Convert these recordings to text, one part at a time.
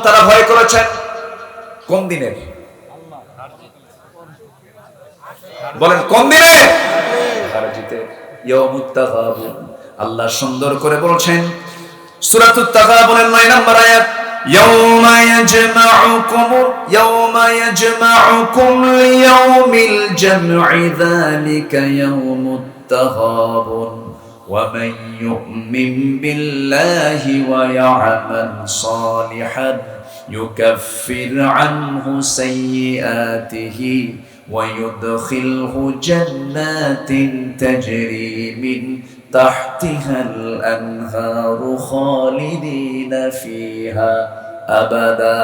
তারা ভয় করেছেন কোন দিনের? বলেন কোন দিনের? হারাজিতে ইয়াউমুত তাগাবুন। আল্লাহ সুন্দর করে বলছেন সূরাতুত তাগাবুনের 9 নম্বর আয়াত, ইয়াউমা ইয়াজমাউকুম লিয়াউমিল জামঈ যালিকা ইয়াউমুত তাগাবুন ওয়া মান ইউমিন বিল্লাহি ওয়া ইয়ামাল সালিহান يكفر عنه سيئاته ويدخله جنات تجري من تحتها الأنهار خالدين فيها أبدا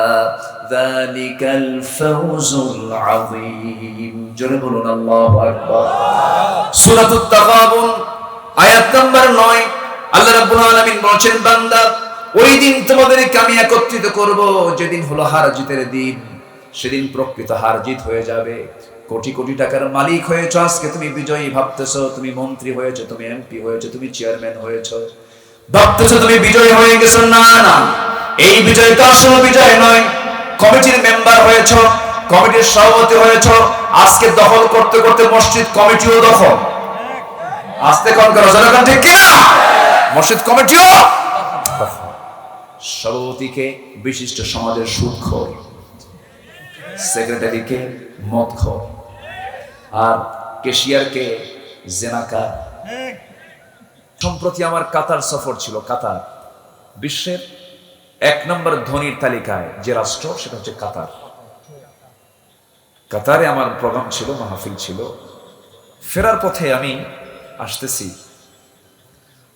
ذلك الفوز العظيم جربنا الله أكبر سورة التغابن آيات نمبر 9 আল্লাহ রাব্বুল আলামিন বলেন বান্দা ওই দিন তোমাদেরকে আমি একত্রিত করব যেদিন হলো হার জিতের দিন। সেদিন প্রকৃত হার জিত হয়ে যাবে। কোটি কোটি টাকার মালিক হয়েছো, আজকে তুমি বিজয়ী ভাবতেছো, তুমি মন্ত্রী হয়েছো, তুমি এমপি হয়েছো, তুমি চেয়ারম্যান হয়েছো, ভাবতেছো তুমি বিজয়ী হয়ে গেছো। না না, এই বিজয় তো আসল বিজয় নয়। কমিটির মেম্বার হয়েছো, কমিটির সভাপতি হয়েছো, আজকে দখল করতে করতে মসজিদ কমিটিও দখল। আস্তে কোন করো জনগণ, ঠিক কিনা? মসজিদ কমিটিও সভাপতিকে বিশিষ্ট সমাজের সুদখোর, সেক্রেটারিকে মদখোর, আর ক্যাশিয়ারকে জেনাকার। সম্প্রতি আমার কাতার সফর ছিল। কাতার বিশ্বের 1 নম্বর ধনীর তালিকায় যে রাষ্ট্র, সেটা হচ্ছে কাতার। কাতারে আমার প্রোগ্রাম ছিল, মাহফিল ছিল। ফেরার পথে আমি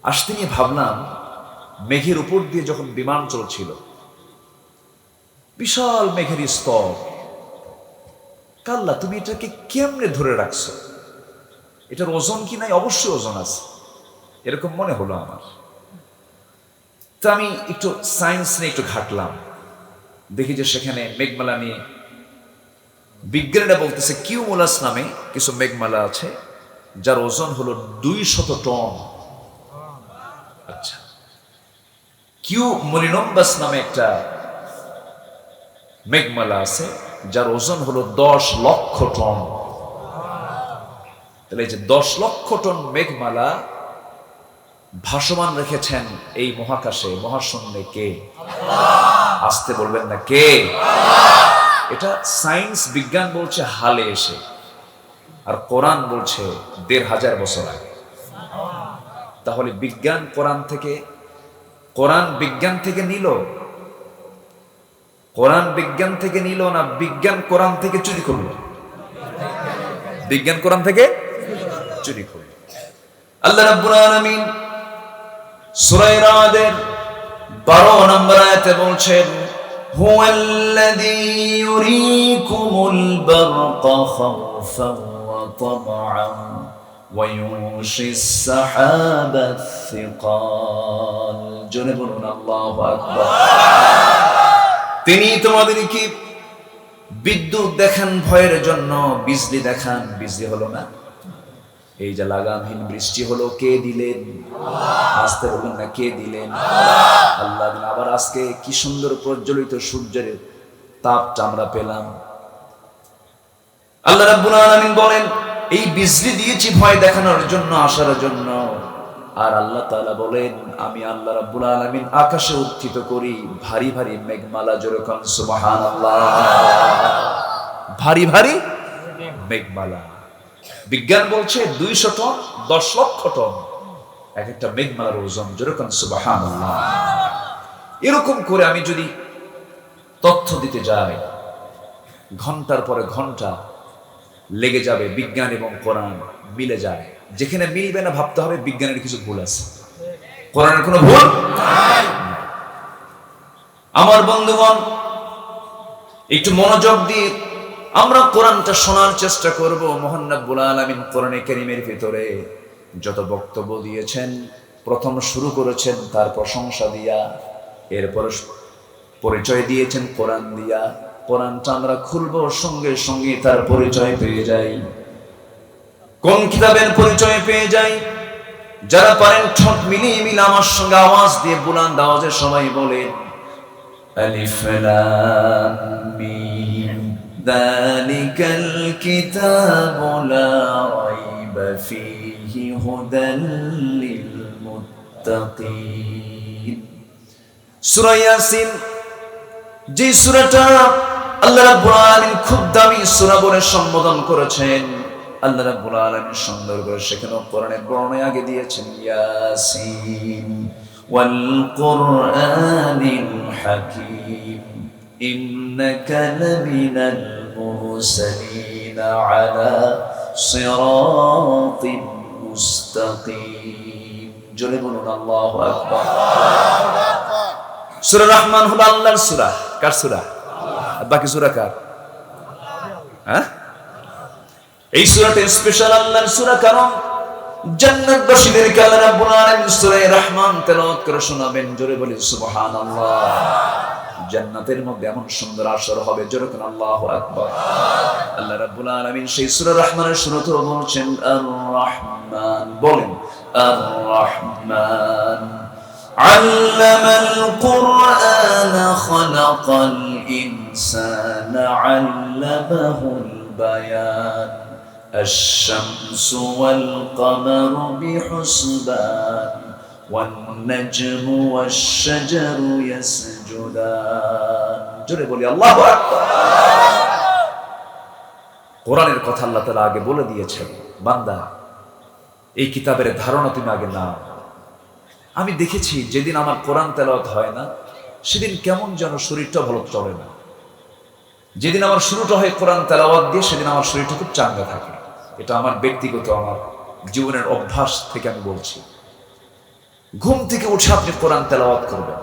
আসতে নিয়ে ভাবলাম, মেঘের উপর দিয়ে যখন বিমান চলছিল, বিশাল মেঘের স্তর, কাল্লা তুমি এটাকে কেমনে ধরে রাখছো? এটার ওজন কি নাই? অবশ্যই ওজন আছে, এরকম মনে হলো আমার। তো আমি একটু সায়েন্স নিয়ে একটু ঘাটলাম, দেখি যে সেখানে মেঘমালা নিয়ে বিজ্ঞানীরা বলতেছে কিউমুলাস নামে কিছু মেঘমালা আছে যার ওজন হলো 200 টন। আচ্ছা, কিউমুলিনাম্বাস নামে একটা মেঘমালা আছে যার ওজন হলো 10 লক্ষ টন। তাহলে এই যে 10 লক্ষ টন মেঘমালা ভাসমান রেখেছেন এই মহাকাশে, মহাশূন্যে কে? আসতে বলবেন না কে? এটা সায়েন্স বিজ্ঞান বলছে হালে এসে, আর কোরআন বলছে 1500 বছর আগে। তাহলে বিজ্ঞান কোরআন বিজ্ঞান থেকে নিল? কোরআন বিজ্ঞান থেকে নিল না বিজ্ঞান কোরআন থেকে চুরি করলো? বিজ্ঞান কোরআন থেকে চুরি করলো। আল্লাহ রাব্বুল আলামিন সূরা রাদের 12 নম্বর আয়াতে বলছেন, হুয়াল্লাযী ইউরীকুমুল বারকা খাওফান ওয়া তামআন ওয়া ইউনশিস সাহাবাত সিকাল। জোরে বলুন আল্লাহু আকবার। তিনি তোমাদেরকে বিদ্যুৎ দেখান ভয়ের জন্য, বিজলি দেখান, বিজলি হলো না। এই যে লাগামহীন বৃষ্টি হলো, কে দিলেন? আসতে বলবেন না কে দিলেন? আল্লাহ দিলেন। আবার আজকে কি সুন্দর প্রজ্বলিত সূর্যের তাপটা আমরা পেলাম। আল্লাহ রাব্বুল আলামিন বলেন, এই বিজলি দিয়েছি ভয় দেখানোর জন্য, আসার জন্য। আর আল্লাহ তাআলা বলেন, আমি আল্লাহ রাব্বুল আলামিন আকাশে উত্থিত করি ভারী ভারী মেঘমালা। যেরকম সুবহানাল্লাহ, ভারী ভারী মেঘমালা। বিজ্ঞান বলছে 200 টন, 10 লক্ষ টন এক একটা মেঘমালার ওজন। যেরকম সুবহানাল্লাহ। এরকম করে আমি যদি তথ্য দিতে যাই, ঘন্টার পরে ঘন্টা লেগে যাবে। বিজ্ঞান এবং কোরআন মিলে যায়। যেখানে মিলবে না ভাবতে হবে বিজ্ঞানের কিছু ভুল আছে, কোরআনের কোনো ভুল নাই। আমার বন্ধুগণ, একটু মনোযোগ দিয়ে আমরা কোরআনটা শোনার চেষ্টা করব। মহান রব্বুল আলামিন কোরআনে কারীমের ভিতরে যত বক্তব্য দিয়েছেন, প্রথম শুরু করেছেন তার প্রশংসা দিয়া, এরপর পরিচয় দিয়েছেন কোরআন দিয়া। কোরআনটা আমরা খুলবো, সঙ্গে সঙ্গে তার পরিচয় পেয়ে যাই। কোন কিতাবের পরিচয় পেয়ে যাই? যারা পারেন ঠোঁট মিলিয়ে মিলে আমার সঙ্গে আওয়াজ দিয়ে বুলন্দ আওয়াজে সবাই বলেন, আলিফ লাম মিম যালিকাল কিতাবু লা রাইবা ফীহি হুদাল লিল মুত্তাকিন। সূরা ইয়াসিন, যে সূরাটা আল্লাহ রাব্বুল আলামিন খুব দামি সূরা বলে সম্বোধন করেছেন, আল্লাহ রাব্বুল আলামিন সুন্দর করে সেখানে কোরআনের বর্ণনা আগে দিয়েছেন, ইয়াসিন ওয়াল কুরআনিল হাকীম ইন্নাকা লামিনাল মুরসালিন আলা সিরাতিন মুস্তাকিম। জোরে বলুন আল্লাহু আকবার। সূরা রহমান হলো আল্লাহর সূরা। কার সূরা? বাকি সূরা কার? হ্যাঁ, এই সূরাটা স্পেশাল আল্লাহর সূরা, কারণ জান্নাতবাসীদেরকে আল্লাহ রাব্বুল আলামিন সূরা রহমান তেলাওয়াত করে শোনাবেন। জোরে বলি সুবহানাল্লাহ। জান্নাতের মধ্যে এমন সুন্দর আসর হবে, জোরে বলুন আল্লাহু আকবার। আল্লাহ রাব্বুল আলামিন সেই সূরা রহমানের শুরুতে বলছেন আর রহমান, বলেন আর রহমান আল্লামাল কুরআন খালাকাল ইনসানা আল্লামাহুল বায়ান الشمس والقمر بحسبان والنجم والشجر يسجدان। জোরে বলি আল্লাহু আকবার। কোরআনের কথা আল্লাহ তাআলা আগে বলে দিয়েছেন, বান্দা এই কিতাবের ধারণা তুমি আগে নাও। আমি দেখেছি যেদিন আমার কোরআন তেলাওয়াত হয় না, সেদিন কেমন যেন শরীরটা ভালো চলে না। যেদিন আমার শুরুটা হয় কোরআন তেলাওয়াত দিয়ে, সেদিন আমার শরীরটা খুব চাঙ্গা থাকে। এটা আমার ব্যক্তিগত, আমার জীবনের অভ্যাস থেকে আমি বলছি। ঘুম থেকে উঠে আপনি কোরআন তেলাওয়াত করবেন,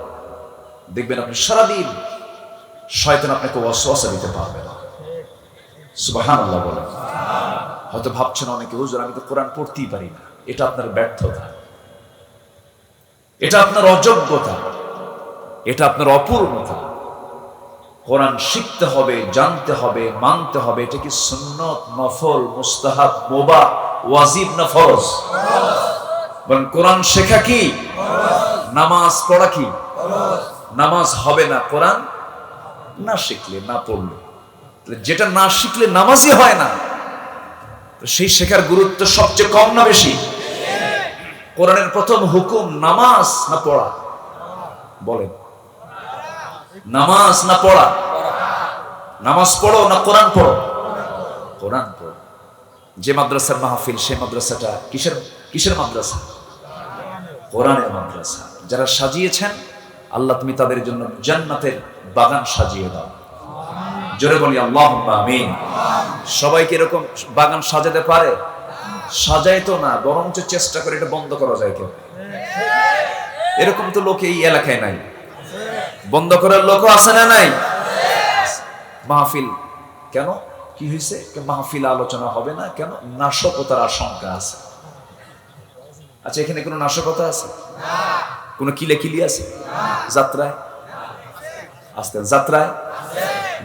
দেখবেন আপনি সারাদিন শয়তান আপনাকে ওয়াসওয়াসা দিতে পারবে না। সুবহানাল্লাহ বলেন। হয়তো ভাবছেন অনেকে, হুজুর আমি তো কোরআন পড়তেই পারি না। এটা আপনার ব্যর্থতা, এটা আপনার অযোগ্যতা, এটা আপনার অপূর্ণতা। কোরআন শিখতে হবে, জানতে হবে, মানতে হবে। এটা কি সুন্নত, নফল, মুস্তাহাব, মুবাহ, ওয়াজিব না ফরজ? বলেন কোরআন শেখা কি? নামাজ পড়া কি? নামাজ হবে না কোরআন না শিখলে, না পড়লে। যেটা না শিখলে নামাজই হয় না, সেই শেখার গুরুত্ব সবচেয়ে কম না বেশি? কোরআনের প্রথম হুকুম নামাজ না পড়া? বলেন নামাজ না পড়া? নামাজ পড়ো না কোরআন পড়ো? কোরআন পড়ো। যে মাদ্রাসার মাহফিল, সেই মাদ্রাসাটা কিসের মাদ্রাসা? কোরআনের মাদ্রাসা। যারা সাজিয়েছেন, আল্লাহ তুমি তাদের জন্য জান্নাতের বাগান সাজিয়ে দাও। জোরে বলি আল্লাহুম্মা আমিন। সবাইকে এরকম বাগান সাজাতে পারে? সাজাই তো না, বরঞ্চ চেষ্টা করে এটা বন্ধ করা যায় কেন? এরকম তো লোক এই এলাকায় নাই। বন্ধ করার লোক আছে না নাই? মাহফিল কেন, কি হয়েছে? মাহফিল আলোচনা হবে না কেন? নাশকতার আশঙ্কা আছে। আচ্ছা, এখানে কোনো নাশকতা আছে? কোনো কিলে আছে? যাত্রায় আসতে, যাত্রায়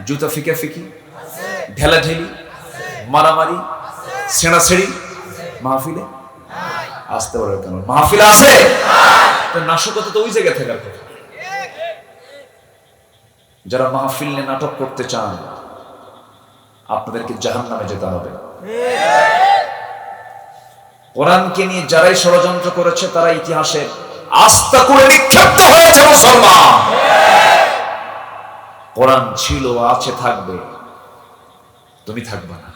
জুতা ফিকি, ঢেলাঢেলি, মারামারি, ছেঁড়াছেড়ি মাহফিলে আসতে পারে কেন? মাহফিল আছে, নাশকতা তো ওই জায়গায় থাকার কথা। যারা মাহফিল নিয়ে নাটক করতে চান, আপনাদেরকে জাহান্নামে যেতে হবে। কোরআনকে নিয়ে যারাই ষড়যন্ত্র করেছে, তারা ইতিহাসে আস্থা করে নিক্ষিপ্ত হয়েছে। মুসলমান, কোরআন ছিল, আছে, থাকবে। তুমি থাকবে না।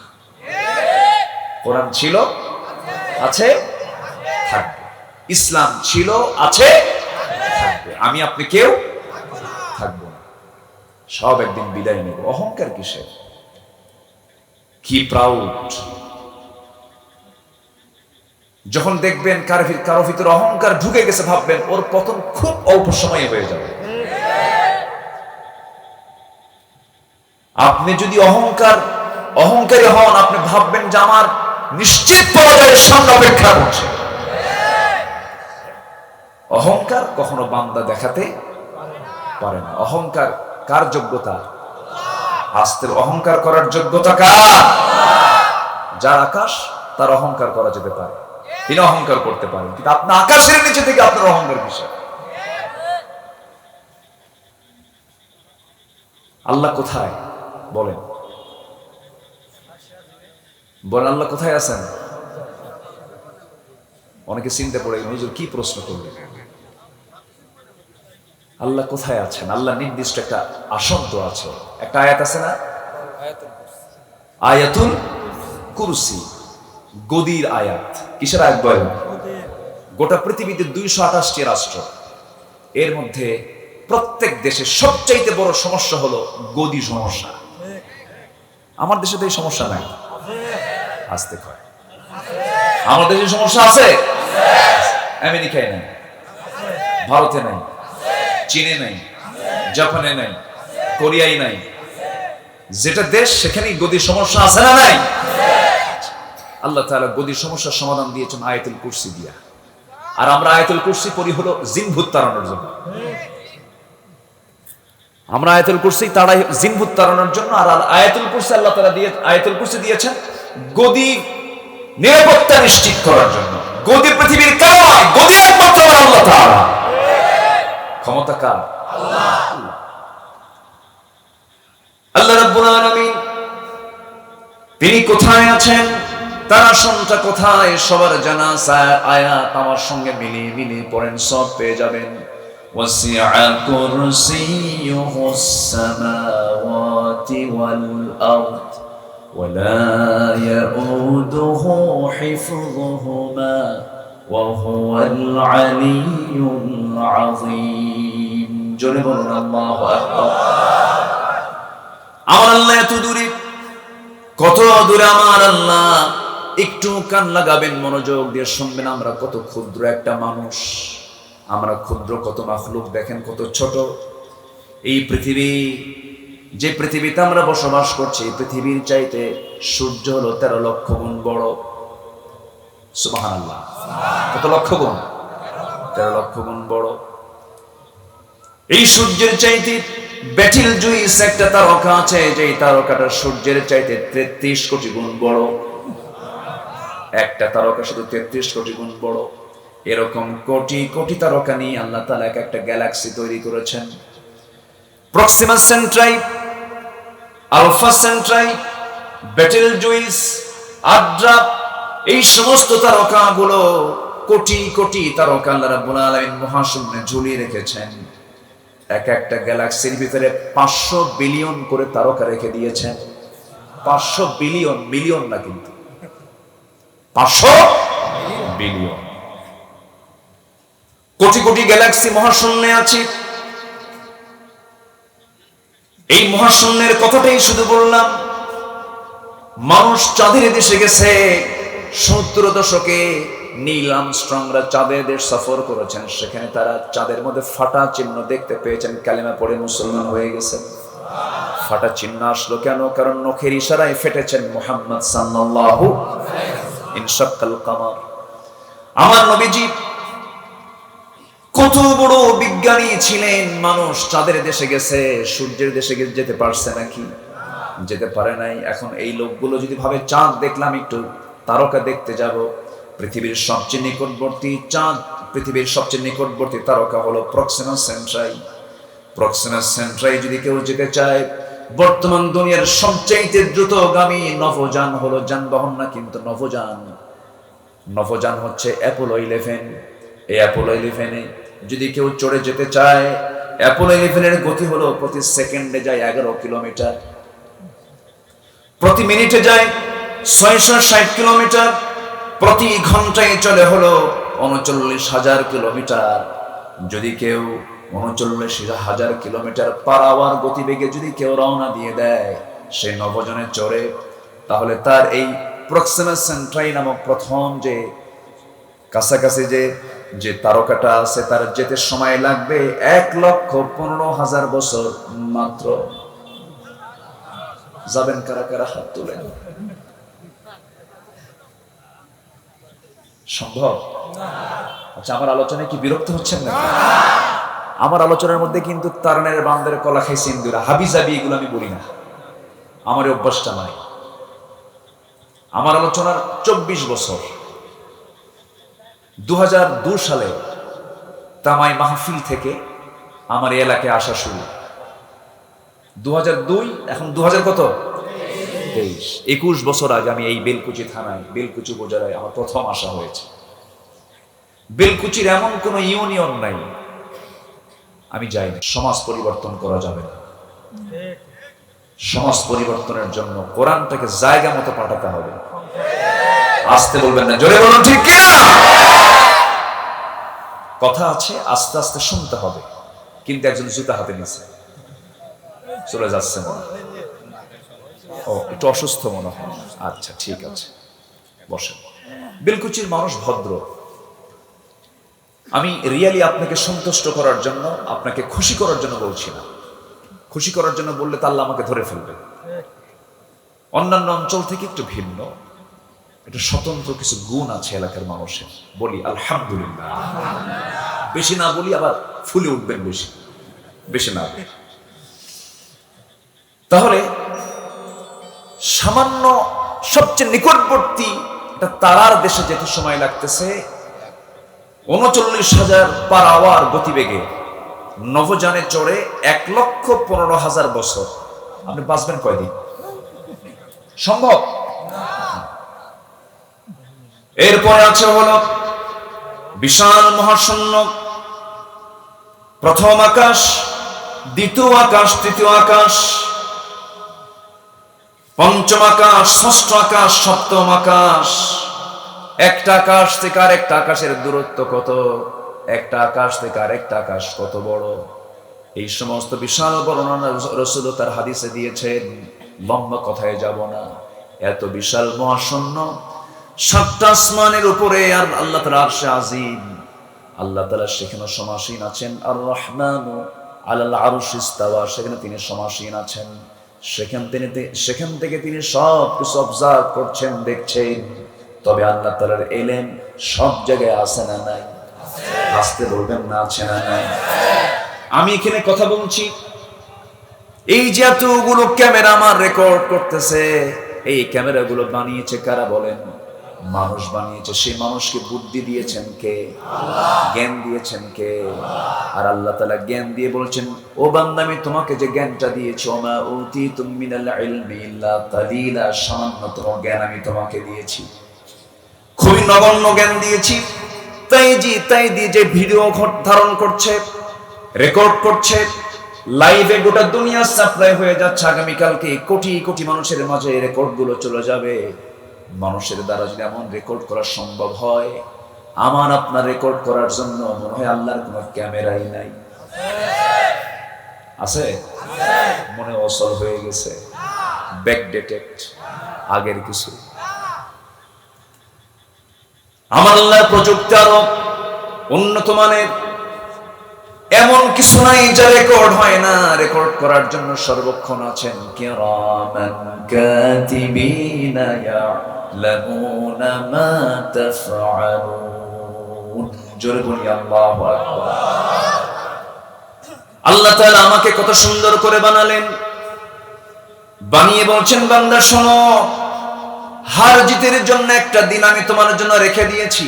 কোরআন ছিল, আছে, থাকবে। ইসলাম ছিল, আছে, থাকবে। আমি আপনি কেউ থাকবো না। সব একদিন বিদায় নেব। অহংকার কিসের? কি প্রাউড! যখন দেখবেন কারো ভিতরে অহংকার ঢুকে গেছে, ভাববেন ওর পতন খুব অল্প সময়ে হয়ে যাবে। আপনি যদি অহংকারী হন, আপনি ভাববেন যে আমার নিশ্চিত পরাজয়ের সামনে অপেক্ষা করছে। অহংকার কখনো বান্দা দেখাতে পারে না। অহংকার কার যোগ্যতা? আস্তের অহংকার করার যোগ্যতা কার? যার আকাশ, তার অহংকার করা যেতে পারে, তিনি অহংকার করতে পারেন। কিন্তু আপনি আকাশের নিচে থেকে আপনার অহংকার কিসের? আল্লাহ কোথায় বলেন, বলেন আল্লাহ কোথায় আছেন? অনেকে চিন্তা পড়ে গেল, হুজুর কি প্রশ্ন করলেন? আল্লাহ কোথায় আছেন? আল্লাহ নির্দিষ্ট একটা আসন তো আছে, একটা আয়াত আছে না, আয়াতুল কুরসি, গদির আয়াত। কিসের আয়াত বলেন? গোটা পৃথিবীতে 228টি রাষ্ট্র, এর মধ্যে প্রত্যেক দেশে সবচাইতে বড় সমস্যা হলো গদি সমস্যা। আমার দেশে তো এই সমস্যা নাই, আসতে কয় আমার দেশে সমস্যা আছে? আমেরিকায় নাই, ভারতে নাই, চীনে নাই, জাপানে নাই, কোরিয়ায় নাই, যেটা দেশ সেখানেই গদির সমস্যা আছে না নাই? আল্লাহ তাআলা গদির সমস্যার সমাধান দিয়েছেন আয়াতুল কুরসি দিয়া। আর আমরা আয়াতুল কুরসি পড়ি হলো জিন ভূত তাড়ানোর জন্য। আমরা আয়াতুল কুরসি তাড়াই জিন ভূত তাড়ানোর জন্য। আর আয়াতুল কুরসি আল্লাহ তাআলা দিয়ে আয়াতুল কুরসি দিয়েছেন গদি নিরাপত্তা নিশ্চিত করার জন্য। গদি পৃথিবীর কারো নয়, গদি একমাত্র আল্লাহ তাআলা। ক্ষমতা কার? আল্লাহ। আল্লাহ রাব্বুল আলামিন তিনি কোথায় আছেন, তার আসনটা কোথায়, সবার জানা আয়াত আমার সঙ্গে মিলিয়ে মিলিয়ে পড়েন, সব পেয়ে যাবেন। ওয়াসিআ কুরসিয়ুহুস সামাওয়াতি ওয়াল আরদ ওয়ালা ইয়াউদুহু হিফযুহুমা ওয়া হুয়াল আলিয়্যুল আযীম। জোরে বলুন আল্লাহু আকবার। আমার আল্লাহ এত দূরে, কত দূরে আমার আল্লাহ। একটু কান লাগাবেন, মনোযোগ দিয়ে শুনবেন। আমরা কত ক্ষুদ্র একটা মানুষ, আমরা ক্ষুদ্র কত মাখলুক, দেখেন কত ছোট এই পৃথিবী। যে পৃথিবীতে আমরা বসবাস করছি, এই পৃথিবীর চাইতে সূর্য হলো 13 লক্ষ গুণ বড়। সুবহানাল্লাহ। কত লক্ষ গুণ? 13 লক্ষ গুণ বড়। এই সূর্যের চাইতে ব্যাটিল জুইস একটা তারকা আছে, যে তারকাটা সূর্যের চাইতে 33 কোটি গুণ বড়। একটা তারকা শুধু 33 কোটি গুণ বড়। এরকম কোটি কোটি তারকা নিয়ে আল্লাহ তাআলা একটা গ্যালাক্সি তৈরি করেছেন। Proxima Centauri, Alpha Centauri, Betelgeuse, Adhara, এই সমস্ত তারকাগুলো কোটি কোটি তারকা আল্লাহ রাব্বুল আলামিন মহাশূন্যে ঝুলিয়ে রেখেছেন। এক একটা গ্যালাক্সির ভিতরে 500 বিলিয়ন করে তারকা রেখে দিয়েছেন। 500 বিলিয়ন, মিলিয়ন না কিন্তু, 500 বিলিয়ন। কোটি কোটি গ্যালাক্সি মহাশূন্যে আছে। এই মহাশূন্যের কথাটাই শুধু বললাম। মানুষ চাঁদের দেশে গেছে 70 দশকে। নীল আর্মস্ট্রংরা চাঁদের দেশ সফর করেছেন, সেখানে তারা চাঁদের মধ্যে ফাটা চিহ্ন দেখতে পেয়েছেন, কালেমা পড়ে মুসলমান হয়ে গেছেন। ফাটা চিহ্ন আসলো কেন? কারণ নখের ইশারায় ফেটেছেন মুহাম্মদ সাল্লাল্লাহু আলাইহি ওয়াসাল্লাম। ইনশাক্কাল কামার। আমার নবীজি কত বড় বিজ্ঞানী ছিলেন। মানুষ চাঁদের দেশে গেছে, সূর্যের দেশে যেতে পারছে নাকি? যেতে পারে নাই। এখন এই লোকগুলো যদি ভাবে চাঁদ দেখলাম, একটু তারকা দেখতে যাব, পৃথিবীর সবচেয়ে নিকটবর্তী চাঁদ, পৃথিবীর সবচেয়ে নিকটবর্তী তারকা হলো প্রক্সিমা সেন্ট্রাই। প্রক্সিমা সেন্ট্রাই যদি কেউ যেতে চায়, বর্তমান দুনিয়ার সবচেয়ে দ্রুতগামী নভোযান হলো, যানবাহন না কিন্তু নভোযান। নভোযান হচ্ছে অ্যাপোলো 11। এই অ্যাপোলো 11-এ যদি কেউ চড়ে যেতে চায়, অ্যাপোলো 11-এর গতি হলো প্রতি সেকেন্ডে যায় 11 কিলোমিটার, প্রতি মিনিটে যায় 660 কিলোমিটার, প্রতি ঘন্টায় চলে হলো 39,000 কিলোমিটার। যদি কেউ 39,000 কিলোমিটার পার আওয়ার গতিবেগে যদি কেউ রওনা দিয়ে দেয় সে নভোযানে চড়ে, তাহলে তার এই প্রক্সিমা সেন্ট্রাই নামক প্রথম যে কাছাকাছি যে তারকাটা আছে, তার যেতে সময় লাগবে 1,15,000 বছর মাত্র। যাবেন কারা কারা? হাত তোলেন। সম্ভব? আচ্ছা, আমার আলোচনায় কি বিরক্ত হচ্ছেন না? আমার আলোচনার মধ্যে কিন্তু তারানের বান্দের কলা খাইছে ইন্দুরা, হাবিজাবি এগুলো আমি বলি না, আমার অভ্যাসটা নাই। আমার আলোচনার 24 বছর। 2002 সালে তামাই মাহফিল থেকে আমার এই এলাকায় আসা শুরু। 2002, এখন 2000 কত 23, 21 বছর আগে আমি এই বেলকুচি থানায়, বেলকুচি উপজেলায় আমার প্রথম আসা হয়েছে। বেলকুচির এমন কোন ইউনিয়ন নাই আমি যাই না। সমাজ পরিবর্তন করা যাবে না। সমাজ পরিবর্তনের জন্য কোরআনটাকে জায়গা মতো পাঠাতে হবে। আস্তে বলবেন না, জোরে বলুন ঠিক কিনা। কথা আছে, আস্তে আস্তে শুনতে হবে। কিন্তু একজন জুতা হাতে নিছে, চলে যাচ্ছে মনে হয়। ও একটু অসুস্থ মনে হয়। আচ্ছা ঠিক আছে, বসেন। বেলকুচির মানুষ ভদ্র। আমি রিয়ালি আপনাকে সন্তুষ্ট করার জন্য, আপনাকে খুশি করার জন্য বলছি না। খুশি করার জন্য বললে তো আল্লাহ আমাকে ধরে ফেলবে। অন্যান্য অঞ্চল থেকে একটু ভিন্ন, এটা স্বতন্ত্র কিছু গুণ আছে এলাকার মানুষের। বলি আলহামদুলিল্লাহ। বেশি না বলি আবার ফুলে উঠবেন, বেশি বেশি না। তাহলে সামান্য সবচেয়ে নিকটবর্তী একটা তারার দেশে যেতে সময় লাগতেছে 39,000 পার আওয়ার গতিবেগে নভোযানে চড়ে 1,15,000 বছর। আপনি বাঁচবেন কয়দিন? সম্ভব? এরপরে আছে হলো বিশাল মহাশূন্য, প্রথম আকাশ, দ্বিতীয় আকাশ, তৃতীয় আকাশ, পঞ্চম আকাশ, ষষ্ঠ আকাশ, সপ্তম আকাশ। একটা আকাশ থেকে আরেকটা আকাশের দূরত্ব কত, একটা আকাশ থেকে আরেকটা আকাশ কত বড়, এই সমস্ত বিশাল বর্ণনা রাসূল তার হাদিসে দিয়েছেন। লম্বা কথায় যাব না। এত বিশাল মহাশূন্য, 7টা আসমানের উপরে, আর আল্লাহ তাআলা আরশে আজিম, আল্লাহ তাআলা সেখানে সমাসীন আছেন। আর রহমানু আলাল আরশি ইস্তাওয়া, সেখানে তিনি সমাসীন আছেন। সেখান থেকে তিনি সব কিছু অবজার্ভ করছেন, দেখছেন। তবে আল্লাহ তাআলার ইলম সব জায়গায় আছে না নাই? আসতে বলবেন না, আছে না নাই? আমি এখানে কথা বলছি, এই যে এতগুলো ক্যামেরা আমার রেকর্ড করতেছে, এই ক্যামেরাগুলো বানিয়েছে কারা বলেন? মানুষ বানিয়েছে। সেই মানুষকে বুদ্ধি দিয়েছেন কে? জ্ঞান দিয়েছেন কে? আর আল্লাহ তাআলা জ্ঞান দিয়ে বলছেন, ও বান্দা, আমি তোমাকে যে জ্ঞানটা দিয়েছি, ওমা উতিতুম মিনাল ইলমি ইল্লা কালিলা, সামান্যতম জ্ঞান আমি তোমাকে দিয়েছি, খুবই নগণ্য জ্ঞান দিয়েছি। তাই দিয়ে যে ভিডিও ধারণ করছে, রেকর্ড করছে, লাইভে গোটা দুনিয়া সাপ্লাই হয়ে যাচ্ছে। আগামীকালকে কোটি কোটি মানুষের মাঝে রেকর্ড গুলো চলে যাবে। মানুষের দ্বারা যদি এমন রেকর্ড করা সম্ভব হয়, আমার আপনার রেকর্ড করার জন্য মনে হয় আল্লাহর কোনো ক্যামেরাই নাই। আছে? মনে অসল হয়ে গেছে, ব্যাকডেটেড, আগের কিছু। আমার আল্লাহর প্রযুক্তি আরো উন্নত মানের। এমন কিছু নাই যা রেকর্ড হয় না। রেকর্ড করার জন্য সর্বক্ষণ আছেন কিরামান কাতিবিনা ইয়ালামুনা মা তাফআলুন। জোরে বলি আল্লাহু আকবার। আল্লাহ তাআলা আমাকে কত সুন্দর করে বানালেন, বানিয়ে বলছেন, বান্দা শোনো, হার জিতের জন্য একটা দিন আমি তোমার জন্য রেখে দিয়েছি।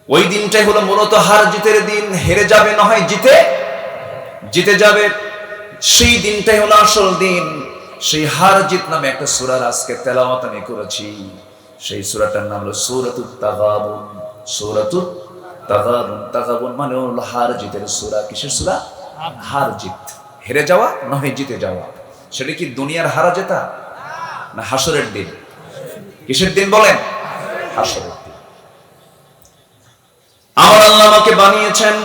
ওই দিনটাই হলো মূলত হার জিতের দিন। হেরে যাবে না হয় জিতে যাবে, সেই দিনটাই হলো আসল দিন। সেই হার জিত নামে একটা সূরা আজকে তেলাওয়াত আমি করেছি। সেই সূরাটার নাম হলো সূরাতুত তাগাবুন। সূরাতুত তাগাবুন, তাগাবুন মানে হলো হার জিতের সূরা। কিসের সূরা? হার জিত, হেরে যাওয়া না হয় জিতে যাওয়া। সেটা কি দুনিয়ার হারা জেতা না হাসরের দিন? কিসের দিন বলেন? হাসরের দিন। আমার আল্লাহ আমাকে বানিয়েছেন,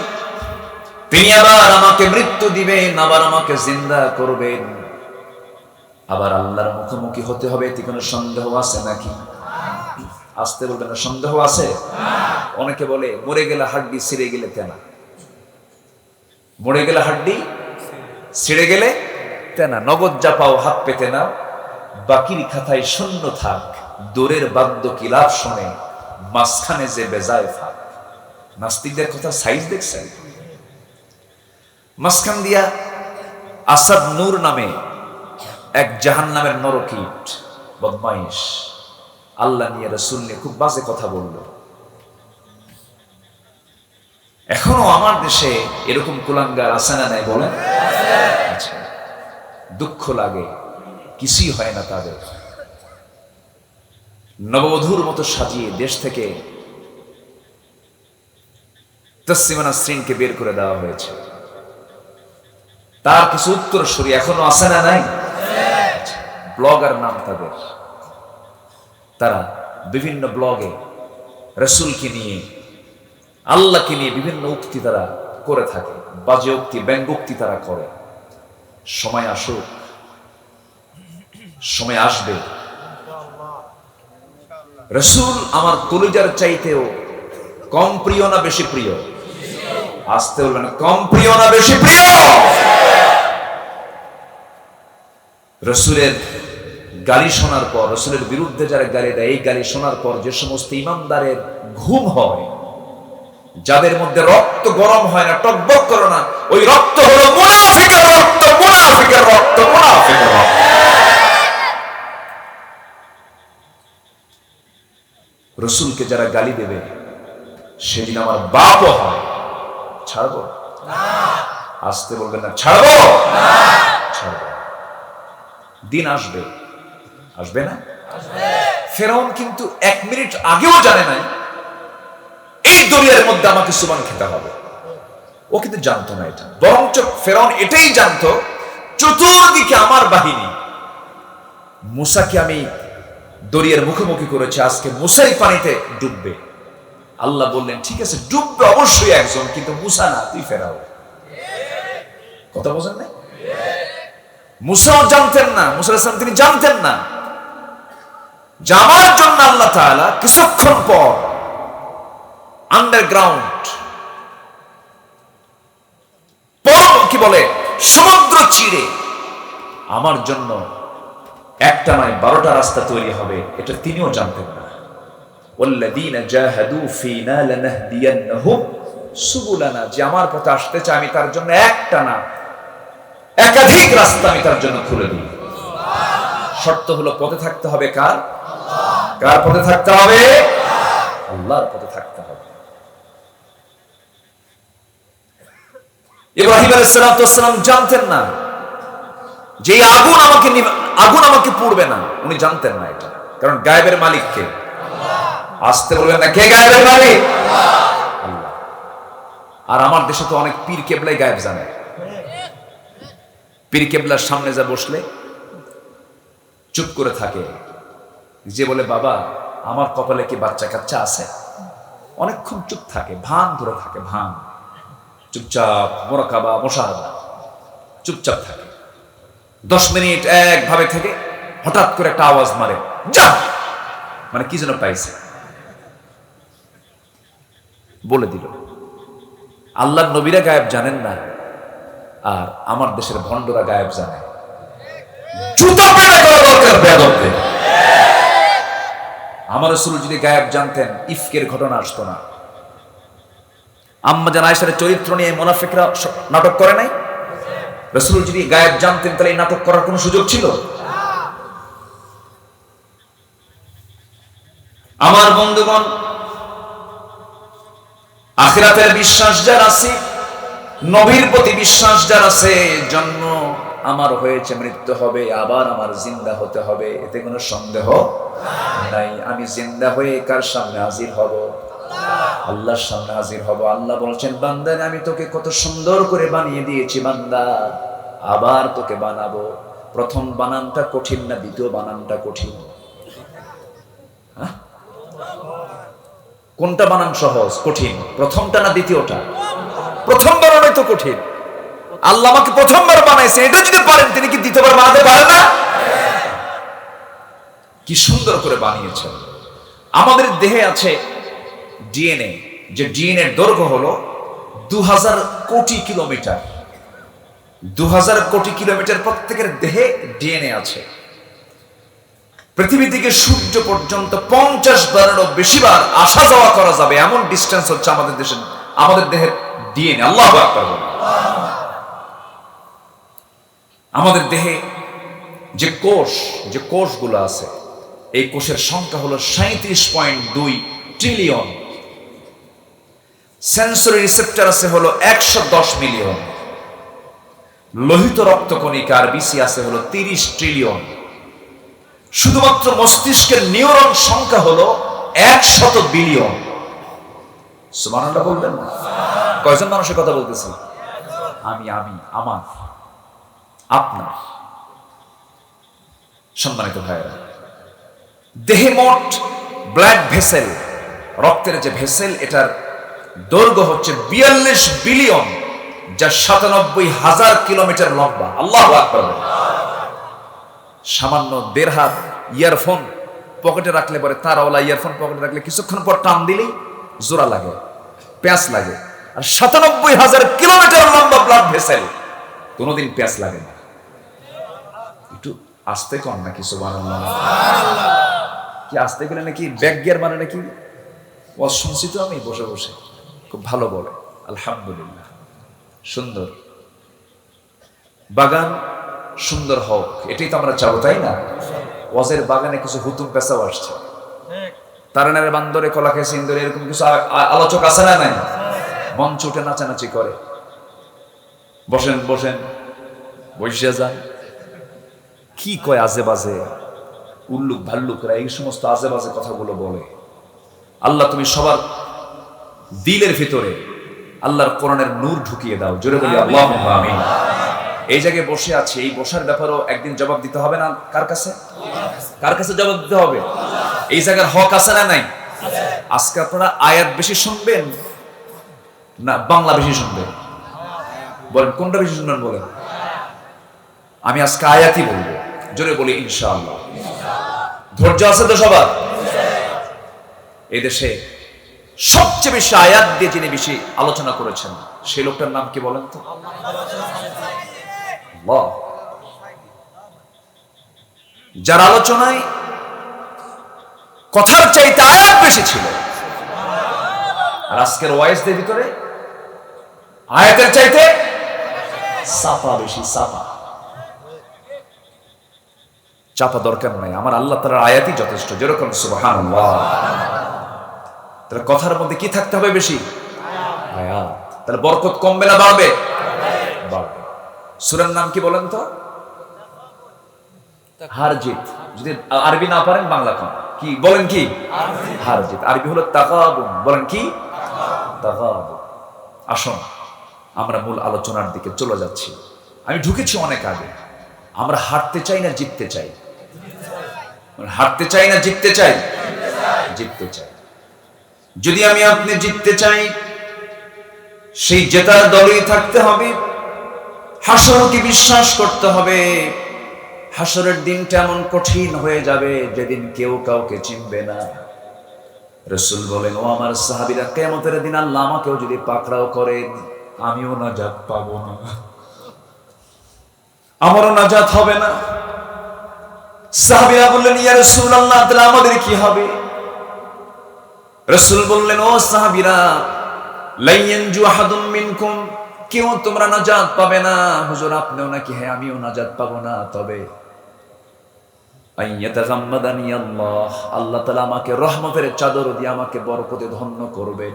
তিনি আবার আমাকে মৃত্যু দিবেন, আবার আমাকে জিন্দা করবেন, আবার আল্লাহর মুখোমুখি হতে হবে। এতে কোনো সন্দেহ আছে নাকি? আসতে বলবেন না, সন্দেহ আছে? অনেকে বলে মরে গেলে হাড্ডি ছিঁড়ে গেলে তেনা, মরে গেলে হাড্ডি ছিঁড়ে গেলে তেনা। নগদ যা পাও হাত পেতে নাও, বাকির খাতায় শূন্য থাক। দূরের বাদ্য কিলাপ শোনে, মাঝখানে যে বেজায় ফাঁক। নাস্তিকদের কথা সাইজ দেখছেন? মাঝখান দিয়া আসাদ নূর নামে এক জাহান্নামের নরকীট, বদমাইশ, আল্লাহ নিয়ে রাসূল নিয়ে খুব বাজে কথা বলল। এখনো আমার দেশে এরকম কুলাঙ্গার আছে না নাই বলেন? আচ্ছা, দুঃখ লাগে, কিছুই হয় না তাদের। নববধূর মতো সাজিয়ে দেশ থেকে তসলিমা নাসরিনকে বের করে দেওয়া হয়েছে। তার কিছু উত্তরসূরি এখনো আছে না নাই? ব্লগার নাম তাদের। তারা বিভিন্ন ব্লগে রাসূলকে নিয়ে, আল্লাহকে নিয়ে বিভিন্ন উক্তি তারা করে থাকে, বাজে উক্তি, ব্যঙ্গোক্তি তারা করে। সময় আসুক, সময় আসবে, রাসূল আমার কলিজার চাইতেও কম প্রিয় না বেশি প্রিয়? আসতে বলবেন, কম প্রিয় না বেশি প্রিয়? রাসূলের গালি শোনার পর, রাসূলের বিরুদ্ধে যারা গালি দেয়, এই গালি শোনার পর যে সমস্ত ইমানদারের ঘুম হয়, যাদের মধ্যে রক্ত গরম হয় না, টকবক করে না, ওই রক্ত হলো মুনাফিকের রক্ত, মুনাফিকের রক্ত, মুনাফিকের রক্ত। রাসূলকে যারা গালি দেবে, সেদিন আমার বাপও হয়, ছাড়বো না। আসতে বলবেন না, ছাড়বো না, ছাড়বো। দিন আসবে, আসবে না? ফেরাউন কিন্তু 1 মিনিট আগেও জানে নাই এই দরিয়ার মধ্যে আমাকে সুবহান খেতে হবে। ও কিন্তু জানতো না এটা, বরঞ্চ ফেরাউন এটাই জানতো চতুর্দিকে আমার বাহিনী। মুসাকে আমি দরিয়ার মুখোমুখি করেছি, আজকে মুসাই পানিতে ডুববে। আল্লাহ বললেন, ঠিক আছে ডুববে অবশ্যই একজন, কিন্তু মুসা না, তুই ফেরাউন। কথা বোঝেন না? মুসাও জানতেন না, মুসা আলাইহিস সালাম তিনি জানতেন না যে আমার জন্য আল্লাহ তাআলা কিছুক্ষণ পর আন্ডারগ্রাউন্ড কি বলে সমুদ্র চিরে আমার জন্য একটা নয় 12টা রাস্তা তৈরি হবে, এটা তিনিও জানতেন না। ওয়াল্লাযীনা জাহাদু ফীনা লানাহদিয়ান্নাহুম সুবুলানা, যে আমার পথে আসতে চায় আমি তার জন্য একটা না একাধিক রাস্তা আমি তার জন্য খুলে দিই। শর্ত হলো পথে থাকতে হবে কার? কার পথে থাকতে হবে? আল্লাহর পথে থাকতে হবে। ইব্রাহিম আলাইহিস সালাম জানতেন না যে আগুন আমাকে পুড়বে না, উনি জানতেন না এটা, কারণ গায়েবের মালিক কে? আসতে বলবেন না, কে গায়েবের মালিক? আল্লাহ। আর আমার দেশে তো অনেক পীর কেবলাই গায়েব জানে। পীর কেবলার সামনে যা বসলে চুপ করে থাকে, যে বলে বাবা আমার কপালে কি বাচ্চা কাচ্চা আছে, অনেকক্ষণ চুপ থাকে, ভান ধরে থাকে, ভান, চুপচাপ মুরাকাবা মুশাহাদা, চুপচাপ থাকে। 10 মিনিট একভাবে থেকে হঠাৎ করে একটা আওয়াজ মারে, যা, মানে কি যেন পাইছে, বলে দিল। আল্লাহর নবীরা গায়েব জানেন না, আর আমার দেশের ভণ্ডরা গায়েব জানে। জুতা পেটা করা দরকার বেয়াদবদের। আমার রাসূল যদি গায়েব জানতেন, ইফকের ঘটনা আসতো না। আম্মা জান আয়েশার চরিত্র নিয়ে মুনাফিকরা নাটক করে নাই? রাসূল যদি গায়েব জানতেন, তাহলে এই নাটক করার কোনো সুযোগ ছিল? আমার বন্ধুগণ, আখিরাতের বিশ্বাস যার আছে, নবীর প্রতি বিশ্বাস যার আছে, জন্ম আমার হয়েছে, মৃত্যু হবে, আবার আমার জিন্দা হতে হবে, এতে কোনো সন্দেহ নাই। আমি জিন্দা হয়ে কার সামনে হাজির হব? আল্লাহর সামনে হাজির হব। আল্লাহ বলছেন, বান্দা আমি তোকে কত সুন্দর করে বানিয়ে দিয়েছি, বান্দা আবার তোকে বানাবো। প্রথম বানানটা কঠিন না দ্বিতীয় বানানটা কঠিন? কোনটা বানান সহজ, কঠিন? প্রথমটা না দ্বিতীয়টা? প্রথম বানানোই তো কঠিন। আল্লাহ আমাকে প্রথমবার বানাইছে, এটা যদি পারেন তিনি কি দ্বিতীয়বার বানাতে পারেন না? কি সুন্দর করে বানিয়েছেন। আমাদের দেহে আছে ডিএনএ, যে ডিএনএ এর দৈর্ঘ্য হলো 2000 কোটি কিলোমিটার। 2000 কোটি কিলোমিটার প্রত্যেকের দেহে ডিএনএ আছে। পৃথিবী থেকে সূর্য পর্যন্ত 50 বারেরও বেশিবার আসা যাওয়া করা যাবে, এমন ডিস্টেন্স হচ্ছে আমাদের দেহের ডিএনএ। আল্লাহু আকবার। আমাদের দেহে যে কোষগুলো আছে, এই কোষের সংখ্যা হলো 37.2 ট্রিলিয়ন। সেন্সরি রিসেপ্টর আছে হলো 110 মিলিয়ন। লোহিত রক্তকণিকার বিসি আছে হলো 30 ট্রিলিয়ন। শুধুমাত্র মস্তিষ্কের নিউরন সংখ্যা হলো 100 বিলিয়ন। সুবহানাল্লাহ বলবেন না? কয়জন মানুষের কথা বলতেছি? আমি, আমার, আপনার। সম্মানিত ভাইয়েরা, দেহে মোট ব্লাড ভেসেল, রক্তের যে ভেসেল, এটার দৈর্ঘ্য হচ্ছে 42 বিলিয়ন, যা 97,000 কিলোমিটার লম্বা। আল্লাহু আকবার। সামান্য 1.5 হাত ইয়ারফোন পকেটে রাখলে পরে, তারওয়ালা ইয়ারফোন পকেটে রাখলে কিছুক্ষণ পর টান দিলেই জোড়া লাগে, প্যাঁচ লাগে। আর 97,000 কিলোমিটার লম্বা ব্লাড ভেসেল, কোনোদিন প্যাঁচ লাগে না। একটু আস্তে কর নাকি? সুবহানাল্লাহ। কি আস্তে গেলে নাকি ব্যাক গিয়ার মানে নাকি? শুনছি তো আমি বসে বসে, খুব ভালো বলে, আলহামদুলিল্লাহ। সুন্দর বাগান সুন্দর হোক, এটাই তো আমরা চাবো, তাই না? ওয়াজের বাগানে কিছু হুতুম পেশাও আসছে, তারানারে বান্দরে কলা খেয়ে সিন্দরে, এরকম কিছু আলোচক আছে না? নাই? মঞ্চ উঠে নাচানাচি করে। বসেন বসেন, বসে যান। কি কয় আজে বাজে, উল্লুক ভাল্লুকরা এই সমস্ত আজে বাজে কথাগুলো বলে। আল্লাহ তুমি সবার দিলের ভিতরে আল্লাহর কোরআনের নূর ঢুকিয়ে দাও। জোরে বলি আল্লাহুম্মা আমিন। এই জায়গায় বসে আছে, এই বসার ব্যাপারেও একদিন জবাব দিতে হবে না? কার কাছে? কার কাছে জবাব দিতে হবে? এই জায়গার হক আছে না নাই? আজকে আপনারা আয়াত বেশি শুনবেন না বাংলা বেশি শুনবেন? বলেন কোনটা বেশি শুনবেন? বলেন। আমি আজকে আয়াতই বলবো। জোরে বলি ইনশাআল্লাহ। ধৈর্য আছে তো সবার? এই দেশে সবচেয়ে বেশি আয়াত দিয়ে যিনি বেশি আলোচনা করেছেন, সেই লোকটার নাম কি বলেন তো? আল্লাহ। যার আলোচনায় কথার চাইতে আয়াত বেশি ছিল, আর আজকের ওয়াইজদের ভিতরে আয়াতের চাইতে সাফা বেশি। চাপা দরকার নাই, আমার আল্লাহ তাআলার আয়াতই যথেষ্ট। যেরকম সুবহানাল্লাহ। তাহলে কথার মধ্যে কি থাকতে হবে? বেশি আয়াত। তাহলে বরকত কমবে না বাড়বে? বাড়বে। সূরার নাম কি বলেন তো? হার জিত। যদি আরবি না পারেন বাংলা কোন কি বলেন? কি হার জিত? আরবি হলো তাগাবুন। বলেন কি? তাগাবুন। আসুন আমরা মূল আলোচনার দিকে চলে যাচ্ছি। আমি ঢুকেছি অনেক আগে। আমরা হারতে চাই না জিততে চাই? হারতে চাই না জিততে চাই? জিততে চাই। যদি আমি আপনি জিততে চাই, সেই জেতার দলেই থাকতে হবে। হাসরকে বিশ্বাস করতে হবে। হাসরের দিনটা এমন কঠিন হয়ে যাবে যেদিন কেউ কাউকে চিনবে না। রাসূল বলেন, ও আমার সাহাবীরা, কিয়ামতের দিন আল্লাহ আমাকেও যদি পাকড়াও করেন, আমিও নাজাত পাবো না, আমারও নাজাত হবে না। সাহাবীরা বললেন, ইয়া রাসূলুল্লাহ, তাহলে আমাদের কি হবে? রাসূল বললেন, ও সাহাবীরা, লা ইয়ানজু আহাদুম মিনকুম, কেউ তোমরা নাজাত পাবে না। হুজুর আপনিও নাকি? হ্যাঁ আমিও নাজাত পাবো না। তবে আইয়াতাগাম্মাদানি আল্লাহ, আল্লাহ তাআলা আমাকে রহমতের চাদর দিয়ে আমাকে বরকতে ধন্য করবেন।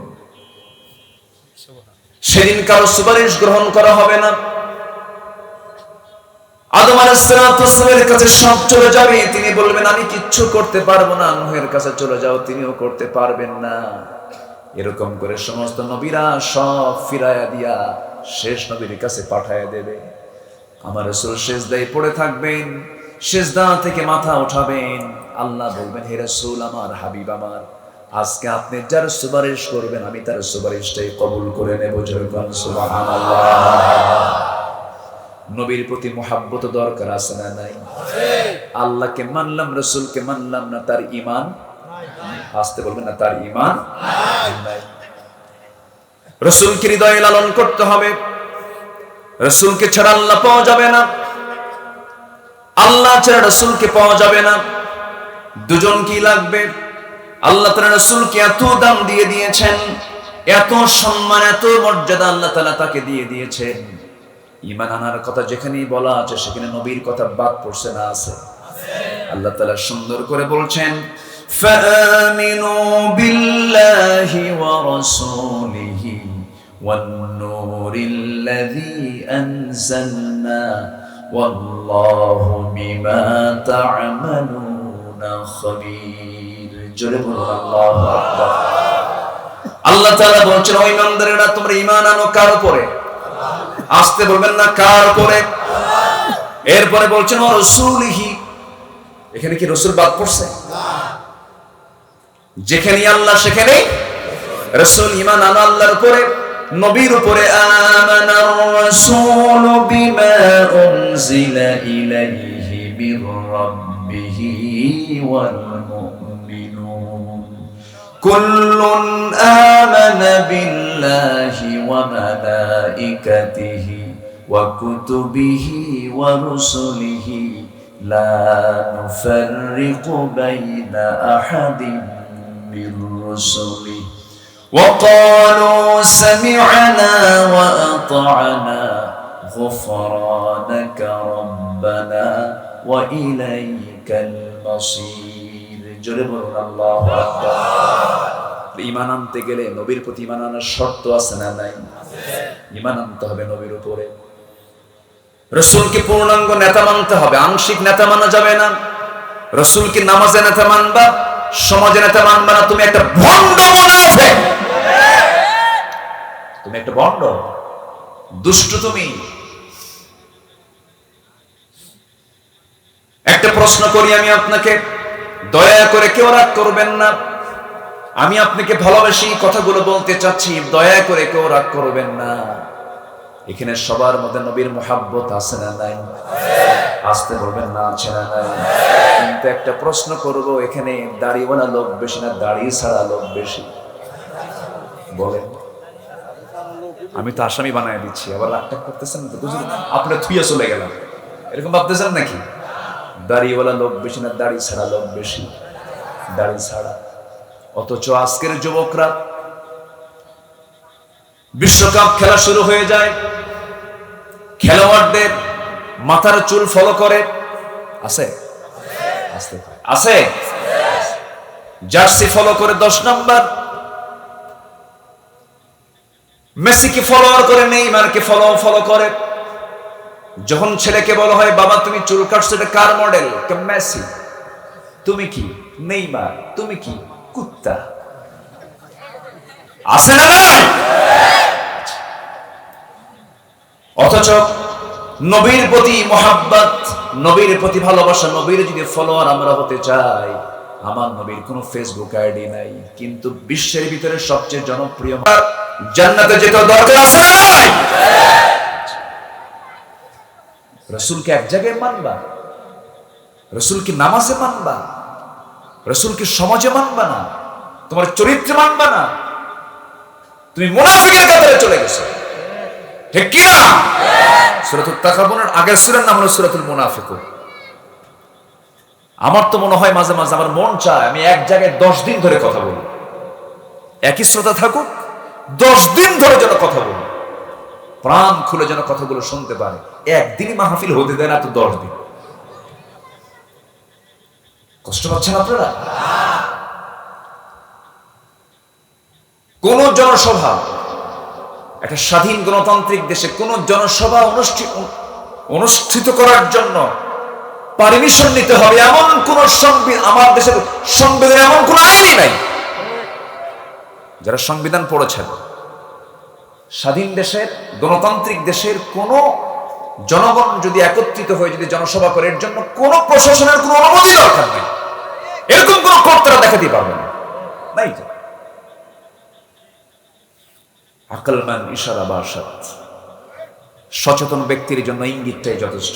সেদিন কারো সুপারিশ গ্রহণ করা হবে না। আদম আলাইহিস সালামের কাছে সব চলে যাবে, তিনি বলবেন আমি কিচ্ছু করতে পারবো না। নূহের কাছে চলে যাও, তিনিও করতে পারবেন না। এরকম করে সমস্ত নবীরা সব ফিরায়া দিয়া শেষ নবীর কাছে পাঠায়া দেবে। আমার রাসূল সিজদায় পড়ে থাকবেন, সিজদা থেকে মাথা উঠাবেন। আল্লাহ বলবেন, হে রাসূল আমার, হাবিব আমার, আজকে আপনি যার সুপারিশ করবেন আমি তার সুপারিশটাই কবুল করে নেব। যেরকম সুবহানাল্লাহ। নবীর প্রতি মুহাব্বত দরকার আছে না নাই? আল্লাহকে মানলাম, রাসূলকে মানলাম না, তার ঈমান আসতে বলবেন না, তার ঈমান নাই। রাসূলকে হৃদয়ে লালন করতে হবে। রাসূলকে ছাড়া আল্লাহ পাওয়া যাবে না, আল্লাহ ছাড়া রাসূলকে পাওয়া যাবে না। দুজন কি লাগবে? আল্লাহ তাআলা রাসূলকে এত দাম দিয়ে দিয়েছেন, এত সম্মান, এত মর্যাদা আল্লাহ তাআলা তাকে দিয়ে দিয়েছেন। ঈমান আনার কথা যেখানেই বলা আছে সেখানে নবীর কথা বাদ পড়ছে না? আছে। আল্লাহ তাআলা সুন্দর করে বলছেন, ফাআমিনু বিল্লাহি ওয়া রাসূলিহি ওয়ান নূরিল الذي أنزلنا والله بما تعملون خبير جرب الله أكبر আল্লাহ তাআলা বলছেন ও ঈমানদারেরা তোমরা ঈমান আনো কার উপরে আসতে বলবেন না কার উপরে এরপরে বলছেন ও রাসূলিহি এখানে কি রাসূল বাদ পড়ছে না যেখানে আল্লাহ সেখানে রাসূল ঈমান আনো আল্লাহর উপরে নবীর উপরে আমানার রাসূল বিমা উনজিলা ইলাইহি মির রাব্বিহি ওয়াল মুমিনুন কুল্লুন আমানা বিল্লাহি ওয়া মালাইকাতিহি ওয়া কুতুবিহি ওয়া রুসুলিহি লা নুফাররিকু বাইনা আহাদিন মির রুসুলিহি وقالوا سمعنا وأطعنا غفرانك ربنا وإليك المصير جرب الله أكبر ঈমান আনতে গেলে নবীর প্রতি ঈমান আনার শর্ত আছে না নাই ঈমান আনতে হবে নবীর উপরে রাসূলকে পূর্ণাঙ্গ নেতা মানতে হবে আংশিক নেতা মানা যাবে না রাসূলকে নামাজে নেতা মানবা সমাজে নেতা মানবা না তুমি একটা ভণ্ড মুনাফিক তুমি একটা ভণ্ড দুষ্ট তুমি একটা প্রশ্ন করি আমি আপনাকে দয়া করে কেউ রাগ করবেন না আমি আপনাকে ভালোবেসে কথাগুলো বলতে চাচ্ছি দয়া করে কেউ রাগ করবেন না এখানে সবার মধ্যে নবীর মুহাব্বত আছে না নাই আসতে বলবেন না আছে না নাই কিন্তু একটা প্রশ্ন করব এখানে দাড়িওয়ালা লোক বেশি না দাড়ি ছাড়া লোক বেশি বলেন আমি তো আসামি বানায় দিচ্ছি আবার রাগটা করতেছেন তো আপনি থুইয়া চলে গেলাম এরকম ভাবতেছেন নাকি দাড়িওয়ালা লোক বেশি না দাড়ি ছাড়া লোক বেশি দাড়ি ছাড়া অথচ আজকের যুবকরা বিশ্বকাপ খেলা শুরু হয়ে যায় খেলোয়াড়দের মাথার চুল ফলো করে আছে আছে জার্সি ফলো করে 10 নাম্বার মেসিকে ফলোয়ার করে নেইমারকে ফলো করে যখন ছেলেকে বলা হয় বাবা তুমি চুল কাটছো এটা কার মডেল কে মেসি তুমি কি নেইমার তুমি কি কুত্তা আছে না অথচ নবীর প্রতি মুহাব্বত নবীর প্রতি ভালোবাসা নবীর যদি ফলোয়ার আমরা হতে চাই আমার নবীর কোনো ফেসবুক আইডি নাই কিন্তু বিশ্বের ভিতরে সবচেয়ে জনপ্রিয় জান্নাতে যেতে দরকার আছে না নাই রাসূলকে এক জায়গায় মানবা রাসূলকে নামাজে মানবা রাসূলকে সমাজে মানবা না তোমার চরিত্রে মানবা না তুমি মুনাফিকের কাতারে চলে গেছো ঠিক কি না সূরাতুত তাকাবুনের আগের সূরার নাম হলো সূরাতুল মুনাফিকুন আমার তো মনে হয় মাঝে মাঝে আমার মন চায় আমি এক জায়গায় 10 দিন ধরে কথা বলি একই শ্রোতা থাকুক 10 দিন ধরে যেন কথা বলি প্রাণ খুলে যেন কথাগুলো শুনতে পারে একদিনই মাহফিল হতে দেয় না তো 10 দিন কষ্ট পাচ্ছেন আপনারা কোন জনসভা একটা স্বাধীন গণতান্ত্রিক দেশে কোন জনসভা অনুষ্ঠিত করার জন্য পারমিশন নিতে হবে এমন কোন সংবিধান আমার দেশের সংবিধানে এমন কোন আইনই নাই যারা সংবিধান পড়েছেন স্বাধীন দেশের গণতান্ত্রিক দেশের কোন জনগণ যদি একত্রিত হয়ে যদি জনসভা করে এর জন্য কোন প্রশাসনের কোন অনুমতি দরকার নেই এরকম কোন কর্তারা দেখাতে পারবে না নাই তো আকলমান ইশারা বাসাত সচেতন ব্যক্তির জন্য ইঙ্গিতটাই যথেষ্ট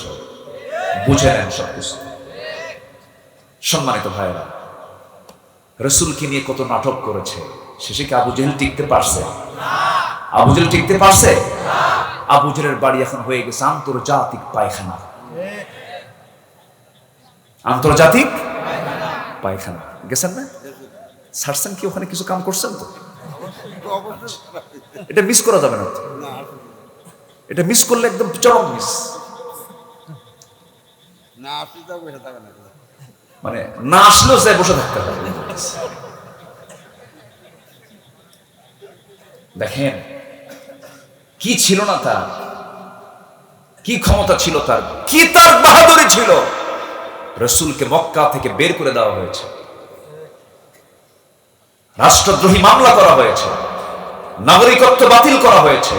বুঝে নেন সবকিছু সম্মানিত ভাইরা রাসূলকে নিয়ে কত নাটক করেছে শেষে কি আবু জেহেল টিকতে পারছে আবু জেহেল টিকতে পারছে আবু জেহেলের বাড়ি এখন হয়ে গেছে আন্তর্জাতিক পায়খানা আন্তর্জাতিক পায়খানা গেছেন না ছাড়ছেন কি ওখানে কিছু কাম করছেন তো এটা মিস করা যাবে না এটা মিস করলে একদম চরম মিস মানে না আসলেও যায় বসে থাকতে হবে দেখেন কি ছিল না তার, কি ক্ষমতা ছিল তার, কি তার বাহাদুরি ছিল। রাসূলকে মক্কা থেকে বের করে দেওয়া হয়েছে, রাষ্ট্রদ্রোহী মামলা করা হয়েছে, নাগরিকত্ব বাতিল করা হয়েছে,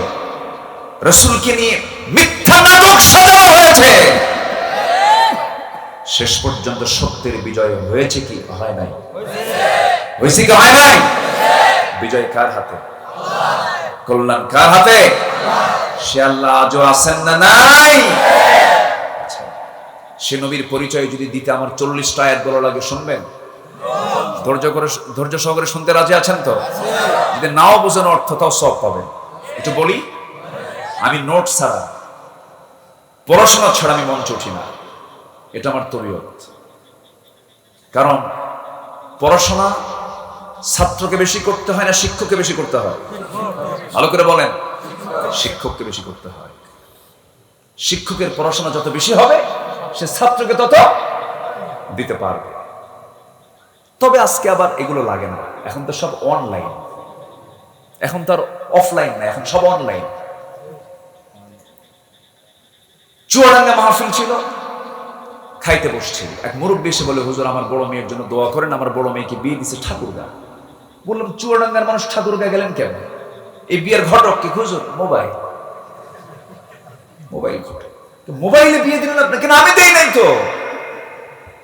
রাসূলকে নিয়ে মিথ্যা নাটক সাজানো হয়েছে। শেষ পর্যন্ত সত্যের বিজয় হয়েছে কি হয় নাই? হয়েছে কি হয় নাই? বিজয় কার হাতে? কল্যাণ কার হাতে? সে আল্লাহ আজও আছেন না নাই? সে নবীর পরিচয় যদি দিতে আমার 40টা আয়াত বলা লাগে, শুনবেন? ধৈর্য সহকারে শুনতে রাজি আছেন তো? যদি নাও বুঝেন অর্থ, তাও সব পাবেন। একটু বলি, আমি নোট ছাড়া, পড়াশোনা ছাড়া আমি মঞ্চে উঠি না, এটা আমার তবিয়ত। কারণ পড়াশোনা ছাত্রকে বেশি করতে হয় না শিক্ষককে বেশি করতে হয়? ভালো করে বলেন। শিক্ষককে বেশি করতে হয়। শিক্ষকের পড়াশোনা যত বেশি হবে, সে ছাত্রকে তত দিতে পারবে। তবে আজকে আবার এগুলো লাগে না, এখন তো সব অনলাইন, এখন তো আর অফলাইন না, এখন সব অনলাইন। চুয়াডাঙ্গা মাহফিল ছিল, খাইতে বসছি, এক মুরব্বী এসে বলে, হুজুর আমার বড় মেয়ের জন্য দোয়া করেন, আমার বড় মেয়েকে বিয়ে দিচ্ছে ঠাকুরগা। বললাম, চুয়াডাঙ্গার মানুষ ঠাকুরগা গেলেন কেন? এই বিয়ের ঘটক কি? হুজুর মোবাইল ঘটক। মোবাইলে বিয়ে দিলেন আপনি? কেন আমি দেই নাই তো,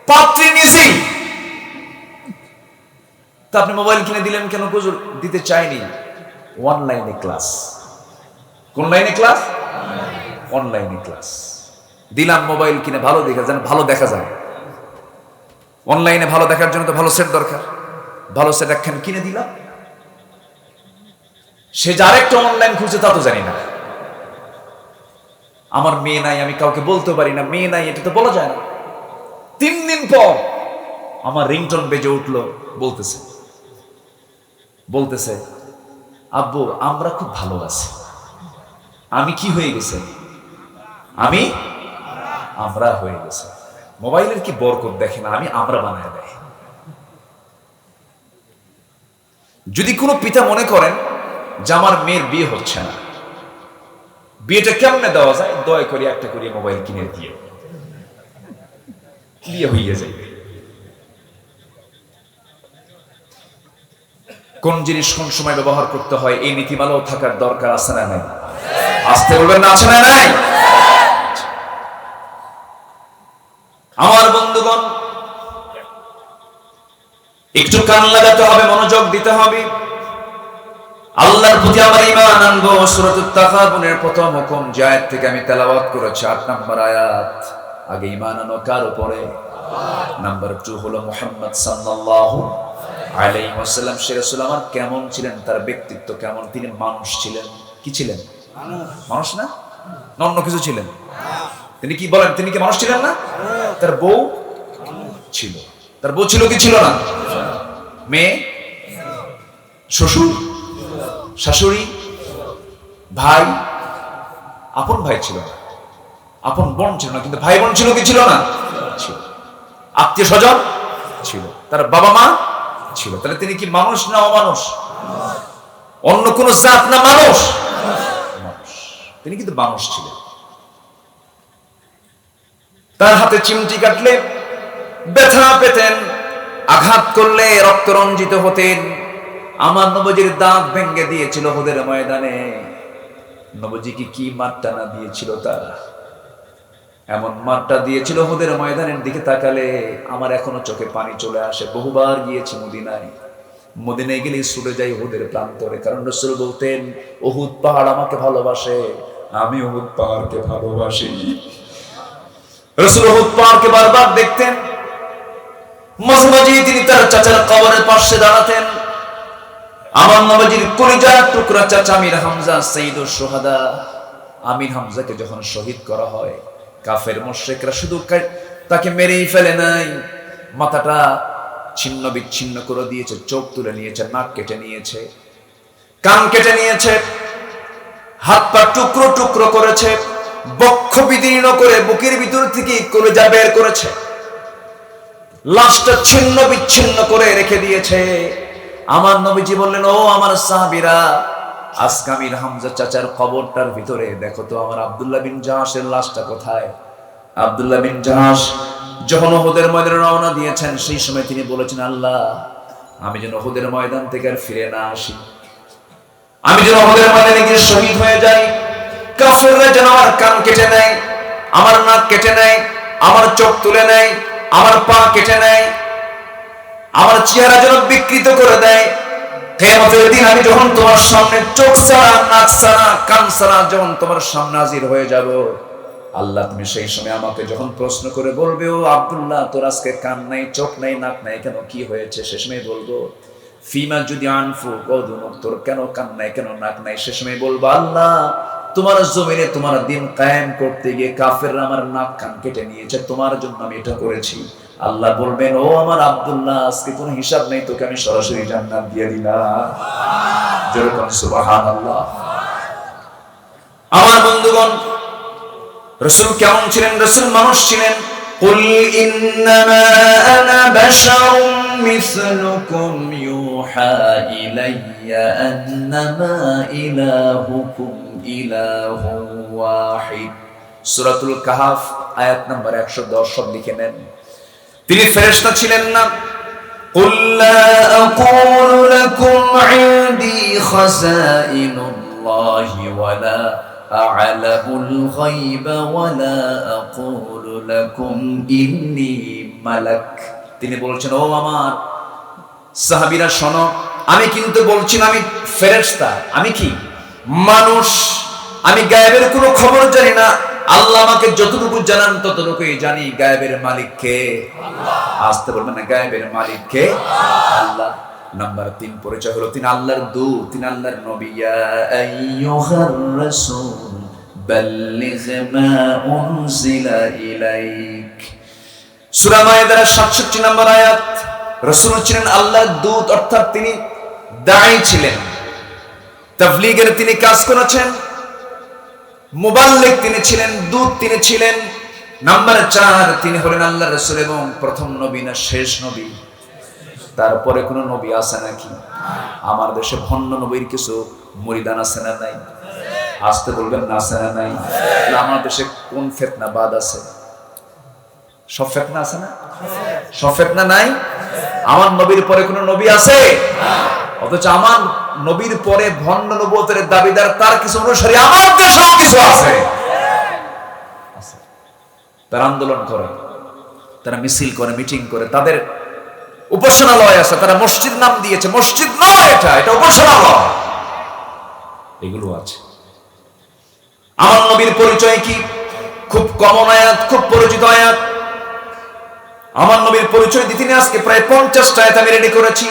পাত্রী নিয়েছি। তা আপনি মোবাইল কিনে দিলেন কেন? হুজুর দিতে চাইনি। অনলাইনে ক্লাস। কোন লাইনে ক্লাস? অনলাইনে ক্লাস। দিলাম মোবাইল কিনে, ভালো ভালো দেখা যায়। অনলাইনে ভালো দেখার জন্য তো ভালো সেট দরকার, ভালো সেট একখান কিনে দিলাম। সে যে আরেকটা অনলাইন খুঁজছে তা তো জানি না। আমার মেয়ে নাই, আমি কাউকে বলতে পারি না মেয়ে নাই, এটা তো বলা যায় না। 3 দিন পর আমার রিংটোন বেজে উঠলো, বলতেছে আব্বু আমরা খুব ভালো আছি। আমি কি হয়ে গেছে? আমরা হয়ে গেছে। মোবাইলের কি বরকত দেখে না, আমরা বানায় দেয়। যদি কোনো পিতা মনে করেন যে আমার মেয়ের বিয়ে হচ্ছে না, বিয়েটা কেমনে দেওয়া যায়, দয়া করে একটা করে মোবাইল কিনে দিয়ে বিয়ে হইয়া যাবে। কোন জিনিস কোন সময় ব্যবহার করতে হয়, এই নীতিমালাও থাকার দরকার আছে না নাই? আসতে বলবেন না, আছে না নাই? আমার বন্ধুগণ, একটু কান লাগাতে হবে, মনোযোগ দিতে হবে। আল্লাহর প্রতি আমার ঈমান আনবো। সূরাতুত তাগাবুনের প্রথম হুকুম যে আয়াত থেকে আমি তেলাওয়াত করেছি, 8 নম্বর আয়াত। আগে ঈমান আনো কার উপরে? নাম্বার 2 হলো মুহাম্মদ সাল্লাল্লাহু আলাইহি ওয়াসাল্লাম। সে রাসূল আমার কেমন ছিলেন, তার ব্যক্তিত্ব কেমন? তিনি মানুষ ছিলেন। কি ছিলেন? মানুষ না অন্য কিছু ছিলেন? তিনি কি বলেন, তিনি কি মানুষ ছিলেন না? তার বউ ছিল। তার বউ ছিল কি ছিল না? মেয়ে, শ্বশুর, শাশুড়ি, ভাই, আপন ভাই ছিল না, আপন বোন ছিল না, কিন্তু ভাই বোন ছিল কি ছিল না? ছিল। আত্মীয় স্বজন ছিল, তার বাবা মা ছিল। তাহলে তিনি কি মানুষ না অমানুষ? অন্য কোন জাত না মানুষ? মানুষ। তিনি কিন্তু মানুষ ছিলেন। তার হাতে চিমটি কাটলে ব্যথা পেতেন, আঘাত করলে রক্ত রঞ্জিত হতেন। আমার নবীজির দাঁত ভেঙে দিয়েছিল উহুদের ময়দানে। নবীজিকে কি মারটা না দিয়েছিল তারা, এমন মারটা দিয়েছিল উহুদের ময়দানের দিকে তাকালে আমার এখনো চোখে পানি চলে আসে। বহুবার গিয়েছি মদিনায় গেলে ছুটে যাই উহুদের প্রান্তরে, কারণ রাসূল বলতেন উহুদ পাহাড় আমাকে ভালোবাসে, আমি উহুদ পাহাড়কে ভালোবাসি। রাসূল উহুদ পাহাড়কে বারবার দেখতেন। মাঝে মাঝে তিনি তার চাচার কবরের পাশে দাঁড়াতেন। আমার নবীজির কলিজার টুকরা চাচা আমির হামজা সাইয়্যিদুশ শুহাদা, আমির হামজাকে যখন শহীদ করা হয়, কাফের মুশরিকরা শুধু তাকে মেরেই ফেলে নাই, মাথাটা ছিন্ন বিচ্ছিন্ন করে দিয়েছে, চোখ তুলে নিয়েছে, নাক কেটে নিয়েছে, কান কেটে নিয়েছে, হাত পা টুকরো টুকরো করেছে, বক্ষ বিদীর্ণ করে বুকের ভিতর থেকে কলিজা বের করেছে, লাশটা ছিন্ন বিচ্ছিন্ন করে রেখে দিয়েছে। আমার নবীজি বললেন, ও আমার সাহাবীরা, আজকে আমির হামজা চাচার কবরটার ভিতরে দেখো তো আমার আব্দুল্লাহ বিন জাহাসের লাশটা কোথায়। আব্দুল্লাহ বিন জাহাস যখন উহুদের ময়দানে রওনা দিয়েছেন, সেই সময় তিনি বলেছেন, আল্লাহ আমি যেন উহুদের ময়দান থেকে আর ফিরে না আসি, আমি যেন উহুদের ময়দানে গিয়ে শহীদ হয়ে যাই। কাফেররা যেন আমার কান কেটে নেয়, আমার নাক কেটে নেয়, আমার চোখ তুলে নেয়, আমার পা কেটে নেয়, আমার চেহারা যেন বিকৃত করে দেয়। কিয়ামতের দিন আমি যখন তোমার সামনে চোখ ছাড়া, নাক ছাড়া, কান ছাড়া যখন তোমার সামনে হাজির হয়ে যাব, আল্লাহ তুমি সেই সময় আমাকে যখন প্রশ্ন করে বলবে, ও আব্দুল্লাহ তোর আজকে কান নাই, চোখ নাই, নাক নাই কেন, কি হয়েছে? সে সময় বলবো ফিমা যদি আনফু কদুনুক, তোর কেন কান নাই, কেন নাক নাই? সে সময় বলবো আল্লাহ তোমার জমিনে তোমার দিন কায়েম করতে গিয়ে কাফেররা আমার নাক কান কেটে নিয়েছে, তোমার জন্য আমি এটা করেছি। আল্লাহ বলবেন, ও আমার আব্দুল্লাহ আজকে কোনো হিসাব নেই, তোকে আমি সরাসরি জান্নাত দিয়ে দিলাম। যেরকম সুবহানাল্লাহ। আমার বন্ধুগণ, রাসূল কেমন ছিলেন? রাসূল মানুষ ছিলেন। কুল ইন্নামা আনা বাশারুম মিসলুকুম ইউহা ইলাইয়া আন্নামা ইলাহুকুম ইলাহুন ওয়াহিদ। সূরাতুল কাহফ আয়াত নাম্বার 110 সব লিখে নেন। তিনি ফেরেশতা ছিলেন না। কুল লা আকুলু লাকুম ইনদি খাযাইনুল্লাহি ওয়ালা আ'লামুল গায়বা ওয়ালা আকুলু লাকুম ইন্নী মালাক। তিনি বলছেন, ও আমার সাহাবীরা শোনো, আমি কিন্তু বলছি না আমি ফেরেশতা, আমি কি মানুষ, আমি গায়েবের কোনো খবর জানি না। আল্লাহ আমাকে যতটুকু জানান ততটুকুই জানি। গায়েবের মালিক কে? আল্লাহ। আসতে বলবেন না, গায়েবের মালিক কে? আল্লাহ। নাম্বার 3 পরিচয় হলো তিনি আল্লাহর দূত, তিনি আল্লাহর নবী। ইয়া আইয়ুহার রাসূল বাল্লিগ মা উনজিলা ইলাইক। সূরা মায়েদার 67 নম্বর আয়াত। রাসূল ছিলেন আল্লাহর দূত, অর্থাৎ তিনি দাঈ ছিলেন, তাবলীগের তিনি কাজ করেছেন, মুবাল্লিগ তিনি ছিলেন, দূত তিনি ছিলেন। নাম্বার 4 তিনি হলেন আল্লাহর রাসূল এবং প্রথম নবী না শেষ নবী? তারপরে কোন নবী আছে নাকি? আমার দেশে ভণ্ড নবীর কিছু মুরিদান আছে না নাই? আসতে বলবেন না, আছে না নাই? আমার দেশে কোন ফিতনাবাদ আছে? সব ফিতনা আছে না? সব ফিতনা নাই? আমার নবীর পরে কোন নবী আছে? অথচ আমার নবীর পরে ভণ্ড নবুয়তের দাবিদার তার কিছু অনুসারী আমার দেশেও কিছু আছে। তারা আন্দোলন করে, তারা মিছিল করে, মিটিং করে, তাদের উপাসনালয় আছে, তারা মসজিদ নাম দিয়েছে, মসজিদ নয় এটা, এটা উপাসনালয়। এগুলো আছে। আমার নবীর পরিচয় কি? খুব কমন আয়াত, খুব পরিচিত আয়াত। আমার নবীর পরিচয় দিতে আজকে প্রায় 50টা আয়াত আমি রেডি করেছি,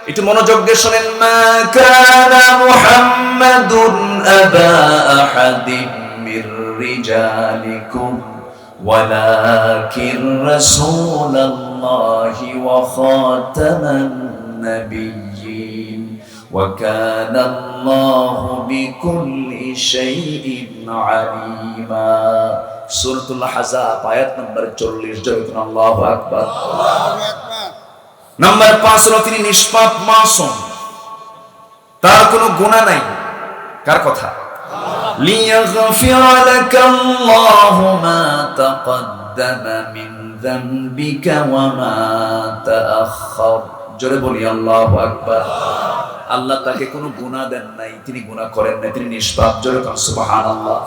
একটু মনোযোগ দিয়ে শুনেন। মা কানা মুহাম্মাদুন আবা আহাদিম মির রিজালিকুম ওয়ালাকিন রাসূলুল্লাহি ওয়া খাতামান নাবিয়্যিন ওয়া কানা আল্লাহু বিকুল্লি শাইইন আলিমা। সূরাতুল আহজাব আয়াত নাম্বার 40। জয়তুন আল্লাহু আকবার। নাম্বার 5 হলো তিনি নিষ্পাপ, মাসুম, তার কোনো গুনাহ নাই। কার কথা? লিয়াগফিরা লাকাল্লাহু মা তাকদ্দামা মিন যামবিকা ওয়া মা তাআখার। জোরে বলি আল্লাহু আকবার। আল্লাহ তাকে কোনো গুনাহ দেন নাই, তিনি গুনাহ করেন না, তিনি নিষ্পাপ। জোরে বলি সুবহানাল্লাহ।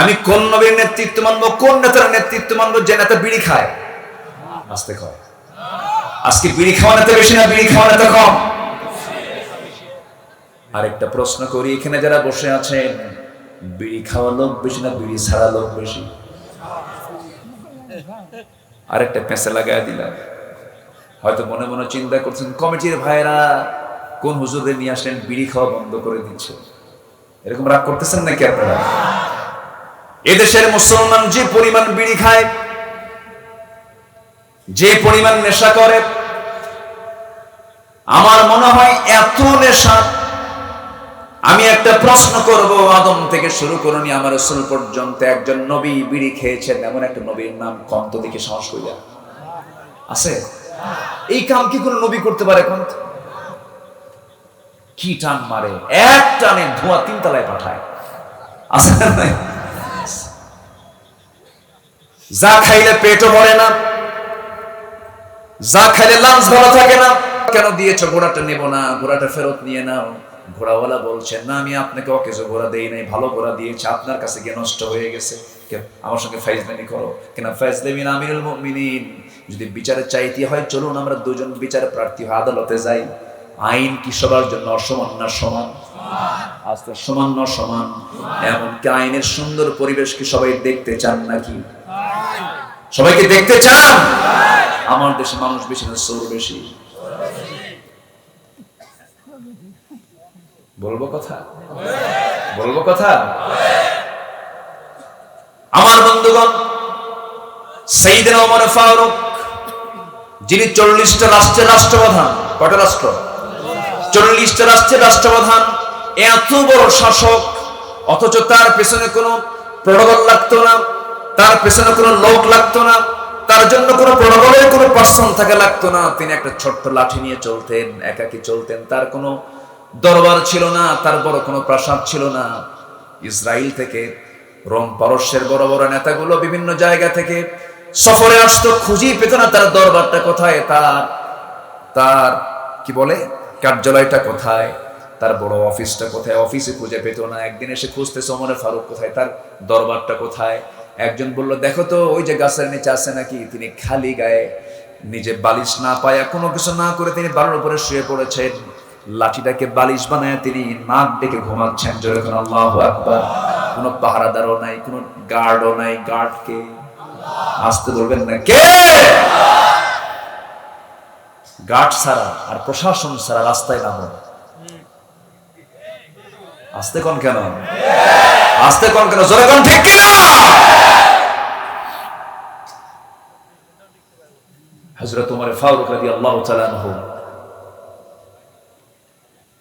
আমি কোন নবীর নেতৃত্ব মানবো, কোন নেতার নেতৃত্ব মানবো যে নেতা বিড়ি খায়? আস্তে কয়। আজকে বিড়ি খাওয়া নেতা বেশি না বিড়ি খাওয়া নেতা কম? আরেকটা প্রশ্ন করি, এখানে যারা বসে আছেন, বিড়ি খাওয়া লোক বেশি না বিড়ি ছাড়া লোক বেশি? আরেকটা পেঁচে লাগাই দিলাম। হয়তো মনে মনে চিন্তা করছেন, কমিটির ভাইরা কোন হুজুরে নিয়ে আসেন বিড়ি খাওয়া বন্ধ করে দিচ্ছে, এরকম রাগ করতেছেন নাকি আপনারা? এদেশের মুসলমান যে পরিমাণ বিড়ি খায়, যে পরিমাণ নেশা করে, আমার মনে হয় এত নেশা। আমি একটা প্রশ্ন করব, আদম থেকে শুরু করে নিয়ে আমার রাসূল পর্যন্ত একজন নবী বিড়ি খেয়েছেন এমন একটা নবীর নাম কোন তো দেখে সাহস কইরা আছে? এই কাম কি কোন নবী করতে পারে? কোন কি টান মারে, এক টানে ধোঁয়া 3 তলায় পাঠায়। আসলে নাই, যা খাইলে পেটও ভরে না, যা খাইলে লাঞ্চ ভালো থাকে না। কেন দিয়েছো? ঘোড়াটা নেব না, ঘোড়াটা ফেরত নিয়ে নাও। ঘোড়াওয়ালা বলছেন, না আমি আপনাকে অকেজো ঘোড়া দেই নাই, ভালো ঘোড়া দিয়েছি, আপনার কাছে গিয়ে নষ্ট হয়ে গেছে। আমার সঙ্গে ফাইজলামি করো কেন? ফাইজলামি না আমিরুল মুমিনিন, যদি বিচারে চাইতে হয় চলুন আমরা দুজন বিচার প্রার্থী হয়ে আদালতে যাই। আইন কি সবার জন্য অসমান না সমান? আজকে সমান না সমান? এমনকি আইনের সুন্দর পরিবেশ কি সবাই দেখতে চান নাকি? সবাইকে দেখতে চান? আমার দেশে মানুষ বেশি না চোর বেশি? বলবো কথা, বলবো কথা। আমার বন্ধুগণ, সাইয়েদনা ওমর ফারুক, যিনি 40টা রাষ্ট্রের রাষ্ট্রপ্রধান, কয়টা রাষ্ট্র? 40টা রাষ্ট্রের রাষ্ট্রপ্রধান, এত বড় শাসক, অথচ তার পেছনে কোনো প্রটোকল লাগতো না, তার পেছনে কোনো লোক লাগতো না, তার জন্য কোনো প্রটোকলের কোনো পার্সন থাকা লাগতো না। তিনি একটা ছোট্ট লাঠি নিয়ে চলতেন, একাকী চলতেন। তার কোনো দরবার ছিল না, তার বড় কোনো প্রাসাদ ছিল না। ইসরায়েল থেকে, রোম পারস্যের বড় বড় নেতাগুলো বিভিন্ন জায়গা থেকে সফরে আসতো, খুঁজেই পেত না তার দরবারটা কোথায়, তার কি বলে কার্যালয়টা কোথায়, তার বড় অফিসটা কোথায়, অফিসে খুঁজে পেত না। একদিন এসে খুঁজতেছে ওমর ফারুক কোথায়, তার দরবারটা কোথায়। একজন বলল, দেখো তো ওই যে গাছের নিচে আছে নাকি। তিনি খালি গায়ে, নিজে বালিশ না পায়া, কোনো কিছু না করে তিনি বালুর উপরে শুয়ে পড়েছেন। লাঠিটাকে বালিশ বানায় তিনি নাক ডেকে ঘুমাচ্ছেন। জোরে বলুন আল্লাহু আকবার। কোনো পাহারাদারও নাই, কোনো গার্ডও নাই। গার্ডকে আসতে বলবেন না, কে? গার্ড ছাড়া আর প্রশাসন ছাড়া রাস্তায় নামো। আসতে কোন কেন? আসতে কোন কেন? জোরে কোন ঠিক কিনা? হযরত ওমর ফারুক রাদিয়াল্লাহু তাআলা আনহু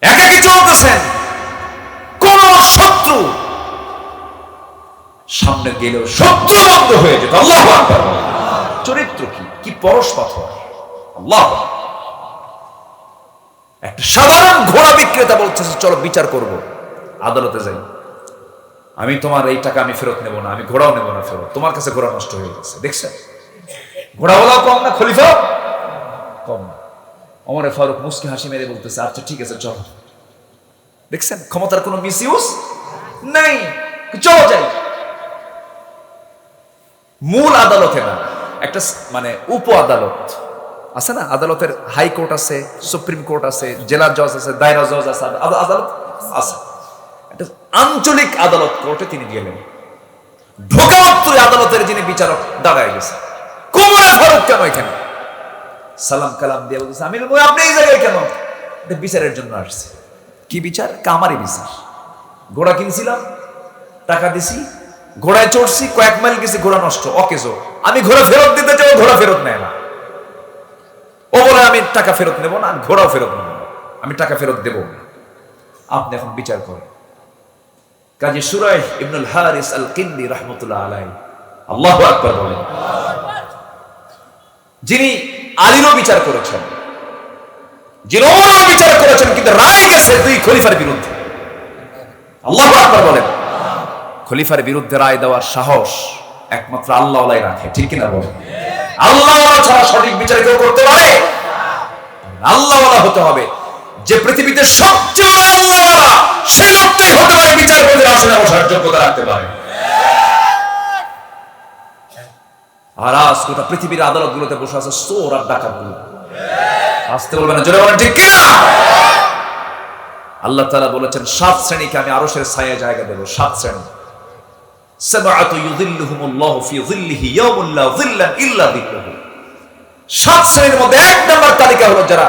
একাকী চলতেছেন, কোন শত্রু সামনে গেলেও শত্রু বন্ধ হয়ে যেত। আল্লাহু আকবার। চরিত্র কি পরশ পাথর। আল্লাহ। একটা সাধারণ ঘোড়া বিক্রেতা বলতেছে, চলো বিচার করব, আদালতে যাই। আমি তোমার এই টাকা আমি ফেরত নেব না, আমি ঘোড়াও নেব না ফেরত। তোমার কাছে ঘোড়া নষ্ট হয়ে গেছে। দেখছেন, ঘোড়াওয়ালাও কম না, খলিফা কম না। ওমর ফারুক মুস্কি হাসি মেরে বলতেছে, আচ্ছা ঠিক আছে চলো। দেখছেন, ক্ষমতার কোনো মিসইউজ নেই, চলো যাই। মূল আদালতে না, একটা মানে উপ আদালত আছে না, আদালতের হাইকোর্ট আছে, সুপ্রিম কোর্ট আছে, জেলা জজ আছে, দায়রা জজ আছে, আদালত আছে। একটা আঞ্চলিক আদালত কোর্টে তিনি গেলেন। ঢোকা মাত্রই আদালতের যিনি বিচারক দাঁড়ায় গেছে। ওমর ফারুক কেন এখানে? সালাম কালাম দিয়ে বলতেছে, আমি আপনি এই জায়গায় কেন? এটা বিচারের জন্য আসছে। কি বিচার? কামারি বিচার। ঘোড়া কিনছিলাম, টাকা দিছি, ঘোড়ায় চড়ছি, কয়েক মাইল গেছি, ঘোড়া নষ্ট, অকেজো। আমি ঘোড়া ফেরত দিতে চাই, ঘোড়া ফেরত নেয় না। ও বলে আমি টাকা ফেরত নেব না, আমি ঘোড়াও ফেরত নেব না, আমি টাকা ফেরত দেব না। আপনি এখন বিচার করেন। কাজী শুরাইহ ইবনুল হারিস আল কিন্দি রাহমাতুল্লাহ আলাইহি, আল্লাহু আকবার বলেন, যিনি আলীরও বিচার করেছেন, যিনি ওমরেরও বিচার করেছেন, কিন্তু রায় গেছে দুই খলিফার বিরুদ্ধে। আল্লাহু আকবার বলেন। খলিফার বিরুদ্ধে রায় দেওয়ার সাহস একমাত্র আল্লাহওয়ালাই রাখে, ঠিক কিনা বলেন? আল্লাহওয়ালা ছাড়া সঠিক বিচার কেউ করতে পারে? আল্লাহওয়ালা হতে হবে। যে পৃথিবীতে সবচেয়ে বড় আল্লাহওয়ালা, সেই লোকটাই হতে পারে বিচারপতির আসনে বসার যোগ্যতা রাখতে পারে। আর আজ গোটা পৃথিবীর আদালতগুলোতে বসে আছে চোর আর ডাকাতগুলো। আসতে বলবেন না, জোরে বলেন ঠিক কিনা? আল্লাহ তাআলা বলেছেন 7 শ্রেণীকে আমি আরশের ছায়ায় জায়গা দেব। 7 শ্রেণী। সাবআতু ইউযিল্লুহুমুল্লাহু ফি যিল্লিহি ইয়াওমুল লা যিল্লা ইল্লা যিল্লুহু। 7 শ্রেণীর মধ্যে 1 নম্বর তালিকা হলো যারা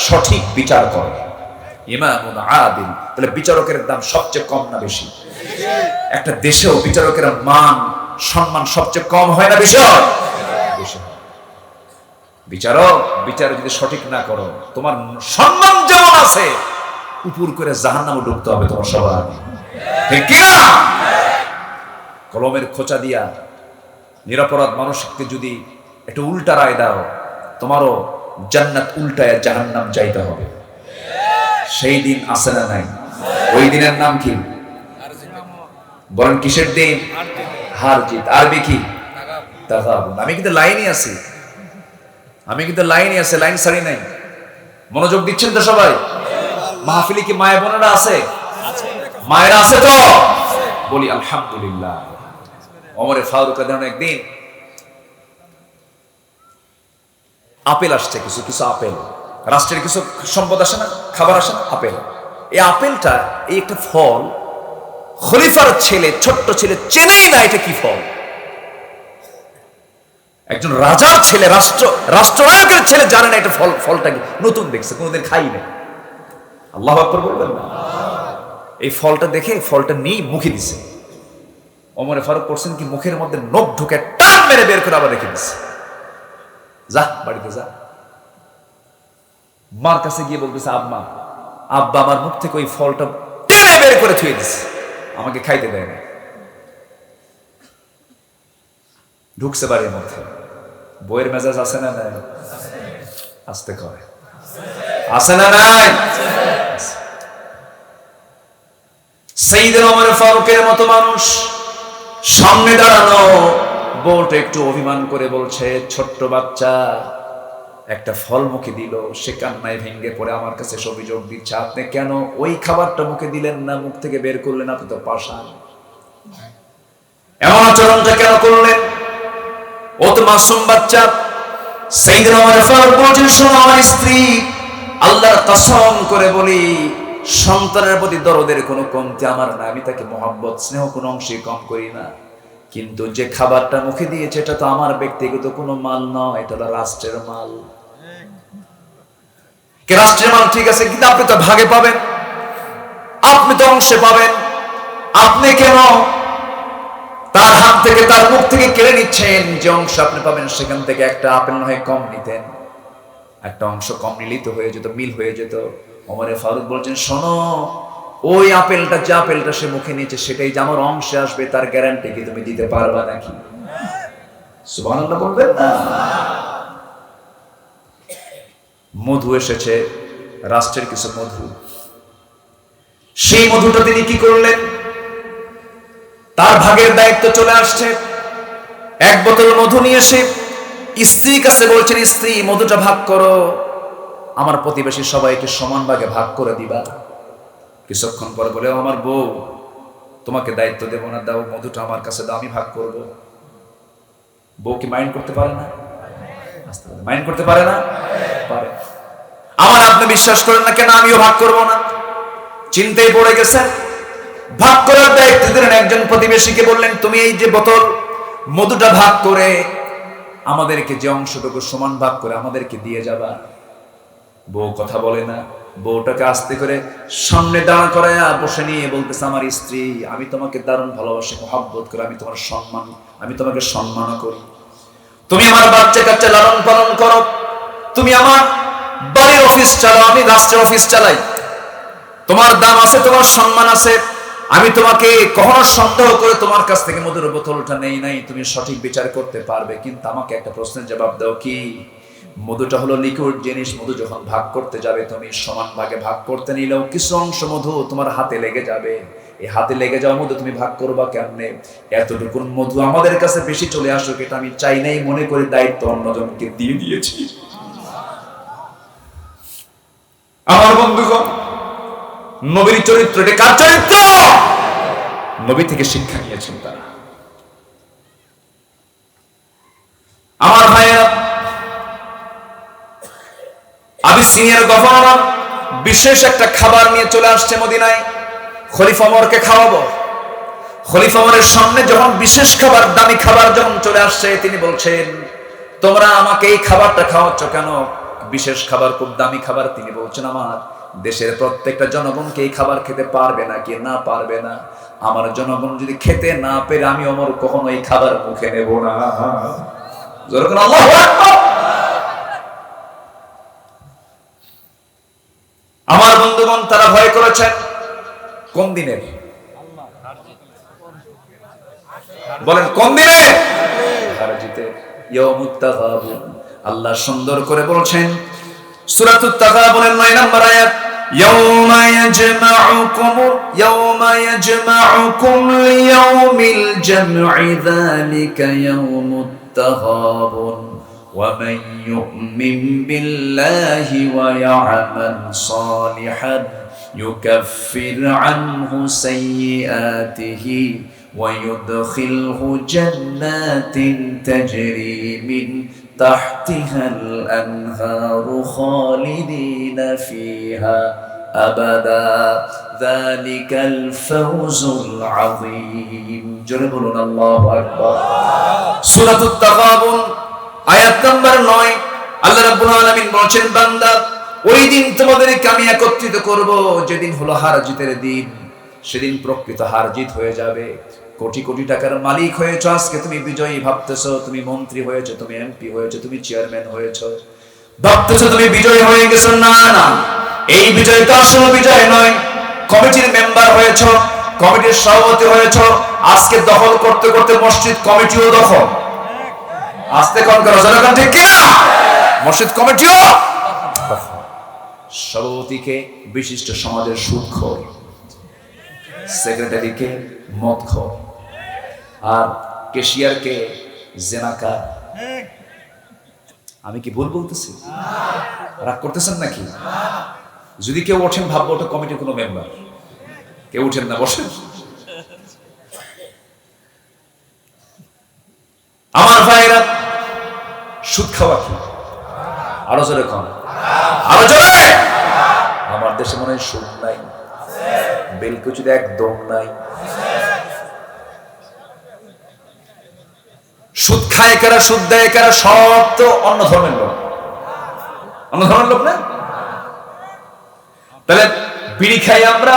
সঠিক বিচার করে। ইমামুন আদিল। তাহলে বিচারকের দাম সবচেয়ে কম না বেশি? একটা দেশেও বিচারকের মান সম্মান সবচেয়ে কম হয় না বেশি হয়? বেশি। বিচার যদি সঠিক না করো, তোমার সম্মান যেমন আছে, উপর করে জাহান্নামে ঢুকতে হবে তোমার সবার আগে, ঠিক কি না? কলমের খোঁচা দিয়া নিরপরাধ মানুষকে যদি একটা উল্টা রায় দাও, তোমারও জান্নাত উল্টায় জাহান্নাম যাইতে হবে। সেই দিন আছে না নাই? ওই দিনের নাম কি বলেন? কিসের দিন? হার জিত। আরবি কি? তাগাবুন। আমি কিন্তু লাইনই আছি, লাইন ছাড়ি নাই। মনোযোগ দিচ্ছেন তো সবাই? মাহফিলে কি মায়ের বোনেরা আছে? মায়েরা আছে তো? বলি আলহামদুলিল্লাহ। ওমরে ফারুক রাদিয়াল্লাহু আনহু একদিন আপেল আসছে, কিছু কিছু আপেল, রাষ্ট্রের কিছু সম্পদ আসে না, খাবার আসে না, আপেল। এই আপেলটা, এই একটা ফল, খলিফার ছেলে, ছোট্ট ছেলে চেনেই না এটা কি ফল। একজন রাজার ছেলে, রাষ্ট্রনায়কের ছেলে জানে না এটা ফলটা কি, নতুন দেখছে, কোনোদিন খাই না। আল্লাহু আকবার বলবেন না? এই ফলটা দেখে ফলটা নিয়ে মুখে দিছে। ওমরে ফারুক করছেন কি, মুখের মধ্যে নখ ঢুকে টান মেরে বের করে আবার রেখে দিছে। যা বাড়িতে যা। মার কাছে গিয়ে বলতেছে, আব্বা আমার মুখ থেকে ওই ফলটা টেনে বের করে থুয়ে দিছে, আমাকে খাইতে দেয় না। ঢুকছে বাড়ির মধ্যে, বইয়ের মেজাজ আছে না নাই? আসতে কয় আছে না নাই? সাইয়েদনা ওমর ফারুকের মতো মানুষ সামনে দাঁড়ানো, বউটা একটু অভিমান করে বলছে, ছোট্ট বাচ্চা একটা ফল মুখে দিল, সে কান্নায় ভেঙে পড়ে আমার কাছে অভিযোগ দিচ্ছে, আপনি কেন ওই খাবারটা মুখে দিলেন না, মুখ থেকে বের করলেন, আপনি তো পাষাণ, এমন আচরণটা কেন করলেন? ও তো মাসুম বাচ্চা। সাইয়েদনা ওমর ফারুক বলছেন, শোনো আমার স্ত্রী, আল্লাহর কসম করে বলি, সন্তানের প্রতি দরদের কোনো কমতি আমার না, আমি তাকে মহব্বত স্নেহ কোনো অংশে কম করি না, কিন্তু যে খাবারটা মুখে দিয়েছে এটা তো আমার ব্যক্তিগত কোনো মাল নয়, এটা হলো রাষ্ট্রের মাল। কে রাষ্ট্রের মাল ঠিক আছে, কিন্তু আপনি তো ভাগে পাবেন, আপনি তো অংশে পাবেন, আপনি কেন তার হাত থেকে, তার মুখ থেকে কেড়ে নিচ্ছেন? যে অংশ আপনি পাবেন সেখান থেকে একটা আপেল নয় কম নিতেন, একটা অংশ কম নিলেই তো হয়ে যেত, মিল হয়ে যেত। ওমরে ফারুক বলছেন, শোনো, ওই আপেলটা, যে আপেলটা সে মুখে নিয়েছে সেটাই যে আমার অংশে আসবে তার গ্যারান্টি কি তুমি দিতে পারবা নাকি? সুবহানাল্লাহ বলবেন না? মধু এসেছে, রাষ্ট্রের কিছু মধু, সেই মধুটা তিনি কি করলেন? তার ভাগের দায়িত্ব চলে আসছে, এক বোতল মধু নিয়ে এসে স্ত্রীর কাছে বলছেন, স্ত্রী মধুটা ভাগ করো, আমার প্রতিবেশী সবাইকে সমান ভাগে ভাগ করে দিবা। কিছুক্ষণ পরে বলে, আমার বউ, তোমাকে দায়িত্ব দেবো না, দাও মধুটা আমার কাছে দাও, আমি ভাগ করব। বউ কি মাইন্ড করতে পারে না? মাইন্ড করতে পারে না? পারে। আমার আপনি বিশ্বাস করেন না কেন আমিও ভাগ করব না? চিন্তায় পড়ে গেছেন, ভাগ করার দায়িত্ব দিলেন একজন প্রতিবেশীকে, বললেন, তুমি এই যে বোতল মধুটা ভাগ করে আমাদেরকে, যে অংশটুকু সমান ভাগ করে আমাদেরকে দিয়ে যাবা। বউ কথা বলে না, বউটাকে আস্তে করে সামনে দাঁড় করায়া বসে নিয়ে বলতেছে, আমার স্ত্রী, আমি তোমাকে দারুণ ভালোবাসি, মহব্বত করে, আমি তোমার সম্মান, আমি তোমাকে সম্মান করি, তুমি আমার বাচ্চা কাচ্চা লালন পালন করো, তুমি আমার বাড়ির অফিস চালাও, আমি রাষ্ট্রের অফিস চালাই, তোমার দাম আছে, তোমার সম্মান আছে, আমি তোমাকে কখনো সন্দেহ করে তোমার কাছ থেকে মধুর বোতলটা নেই নাই, তুমি সঠিক বিচার করতে পারবে, কিন্তু আমাকে একটা প্রশ্নের জবাব দাও, কি? মধুটা হলো লিকুইড জিনিস, মধু যখন ভাগ করতে যাবে, তুমি সমান ভাগে ভাগ করতে নিলেও কিছু অংশ মধু তোমার হাতে লেগে যাবে, এই হাতে লেগে যাওয়া মধু তুমি ভাগ করবা কেমনে? এতটুকু মধু আমাদের কাছে বেশি চলে আসুক, এটা আমি চাই নাই, মনে করে দায়িত্ব অন্যজনকে দিয়ে দিয়েছি। আমার বন্ধুগণ, নবীর চরিত্র, এটা কার চরিত্র? নবী থেকে শিক্ষা নিয়েছেন তারা। আমার ভাইয়েরা, আবিসিনিয়ার গভর্নর বিশেষ একটা খাবার নিয়ে চলে আসছে মদিনায়, খলিফা ওমরকে খাওয়াবো। খলিফা ওমরের সামনে যখন বিশেষ খাবার, দামি খাবার যখন চলে আসছে, তিনি বলছেন, তোমরা আমাকে এই খাবারটা খাওয়াচ্ছ কেন? বিশেষ খাবার, খুব দামি খাবার। তিনি বলছেন, আমার দেশের প্রত্যেকটা জনগণকে এই খাবার খেতে পারবে না কি না পারবে না? আমার জনগণ যদি খেতে না পেরে, আমি ওমর কখনো এই খাবার মুখে নেব না। আল্লাহু আকবার। আমার বন্ধুগণ, তারা ভয় করেছেন কোন দিনের? বলেন কোন দিনে? ইয়াউমুত তাগাবুন। আল্লাহ সুন্দর করে বলছেন সূরাতুত তাগাবুনের 9 নম্বর আয়াত, يوم يجمعكم ليوم الجمع ذلك يوم التغابن ومن يؤمن بالله ويعمل صالحا يكفر عنه سيئاته ويدخله جنات تجري من تحتها الأنهار خالدين فيها أبدا ذلك الفوز العظيم جربنا الله أكبر سورة التغابن আয়াত নাম্বার 9 আল্লাহ রাব্বুল আলামিন বলেন বান্দা ওই দিন তোমাদেরকে আমি একত্রিত করব যেদিন হলো হার জিতের দিন সেদিন প্রকৃত হার জিত হয়ে যাবে কোটি কোটি টাকার মালিক হয়েছো আজকে তুমি বিজয়ী ভাবতেছো তুমি মন্ত্রী হয়েছো তুমি এমপি হয়েছো তুমি চেয়ারম্যান হয়েছো ভাবতেছো তুমি বিজয়ী হয়ে গেছো না না এই বিজয় তো আসলে বিজয় নয় কমিটির মেম্বার হয়েছো কমিটির সভাপতি হয়েছো আজকে দখল করতে করতে মসজিদ কমিটিও দখল আস্তে কোন করো জনগণ ঠিক কি না মসজিদ কমিটিও সভাপতিকে বিশিষ্ট সমাজের সুদখোর সেক্রেটারিকে মদখোর আর ক্যাশিয়ারকে জেনাকার আমি কি ভুল বলতেছি রাগ করতেছেন নাকি যদি কেউ ওঠেন ভাববো ওটা কমিটির কোনো মেম্বার কেউ উঠেন না বসেন আমার ভাইরা সুদ খাওয়া কি আরো জোরে কম আরো জোরে আমার দেশে মনে হয় সুদ নাই বেলকুচির একদম নাই সুদ খায় কারা সুদ দেয় কারা সব তো অন্য ধর্মের লোক না তাহলে বিড়ি খাই আমরা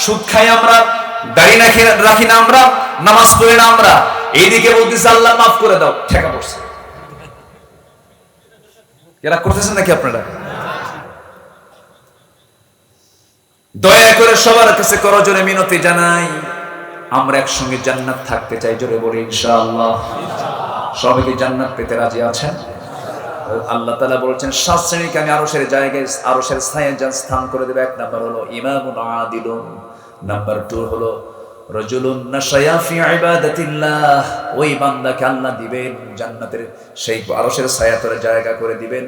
সুদ খাই আমরা দাড়ি রাখি না আমরা নামাজ পড়ি না আমরা এইদিকে বলতেছে আল্লাহ মাফ করে দাও ঠেকা পড়ছে এরা করতেছেন নাকি আপনারা দয়া করে সবার কাছে করজোরে মিনতি জানাই আমরা একসঙ্গে জান্নাত থাকতে চাই জোরে বলি ইনশাআল্লাহ সবাইকে জান্নাত পেতে রাজি আছেন আল্লাহ তাআলা বলেছেন 7 শ্রেণীকে আমি আরশের জায়গায় আরশের ছায়ায় স্থান করে দেব এক নাম্বার হলো ইমামুন আদিলুন নাম্বার 2 হলো রাজুলুন নাশায়া ফি ইবাদাতিল্লাহ ওই বান্দাকে আল্লাহ দিবেন জান্নাতের সেই আরশের ছায়াতলে জায়গা করে দিবেন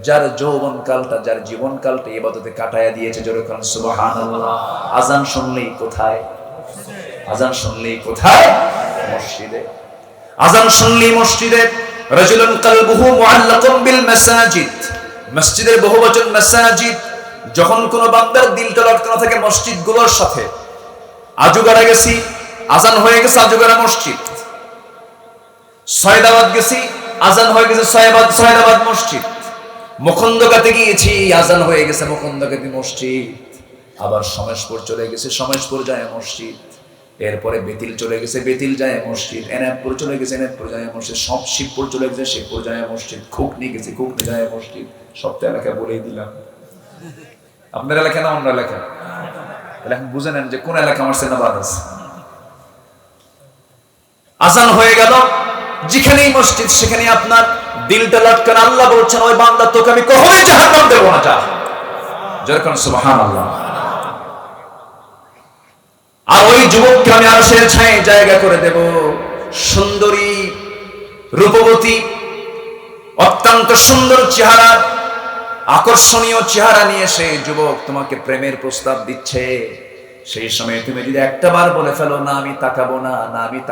যার যৌবনকালটা যার জীবনকালটা ইবাদতে কাটায়া দিয়েছে জোরে কোন সুবহানাল্লাহ আযান শুনলেই কোথায় মসজিদে আযান শুনলেই মসজিদে রাজুলুন কলবুহু মুআল্লাকুম বিল মাসাজিদ মসজিদের বহুবচন মাসাজিদ যখন কোন বান্দার দিলটা লটকানো থাকে মসজিদগুলোর সাথে আজুগাড়া গেছি আজান হয়ে গেছে আজুগাড়া মসজিদ সয়দাবাদ গেছি আজান হয়ে গেছে সয়দাবাদ মসজিদ মুখন্দকাতে গিয়েছি আজান হয়ে গেছে মুখন্দকাতে মসজিদ আবার সমেশপুর চলে গেছে সমেশপুর যায় মসজিদ এরপরে বেতিল চলে গেছে বেতিল যায় মসজিদ এনায়তপুর চলে গেছে এনায়তপুর যায় মসজিদ সব শিবপুর চলে গেছে শিবপুর যায় মসজিদ খুকনি গেছে খুকনি যায় মসজিদ সবটা এলাকা বলেই দিলাম আপনার এলাকা না অন্য এলাকা তাহলে এখন বুঝে নেন যে কোন এলাকা আমার সেনাবাদ আছে আজান হয়ে গেল যেখানেই মসজিদ সেখানে আপনার দিলটা লটকান আল্লাহ বলছেন ওই বান্দা তোকে আমি কখনোই জাহান্নাম দেব না যা যেরকম সুবহানাল্লাহ আর ওই যুবককে আমি আরশের ছায়ায় জায়গা করে দেব সুন্দরী রূপবতী অত্যন্ত সুন্দর চেহারা আকর্ষণীয় চেহারা নিয়ে সেই যুবক তোমাকে প্রেমের প্রস্তাব দিচ্ছে সেই সময় তুমি যদি একটাবার বলে ফেলো না আমি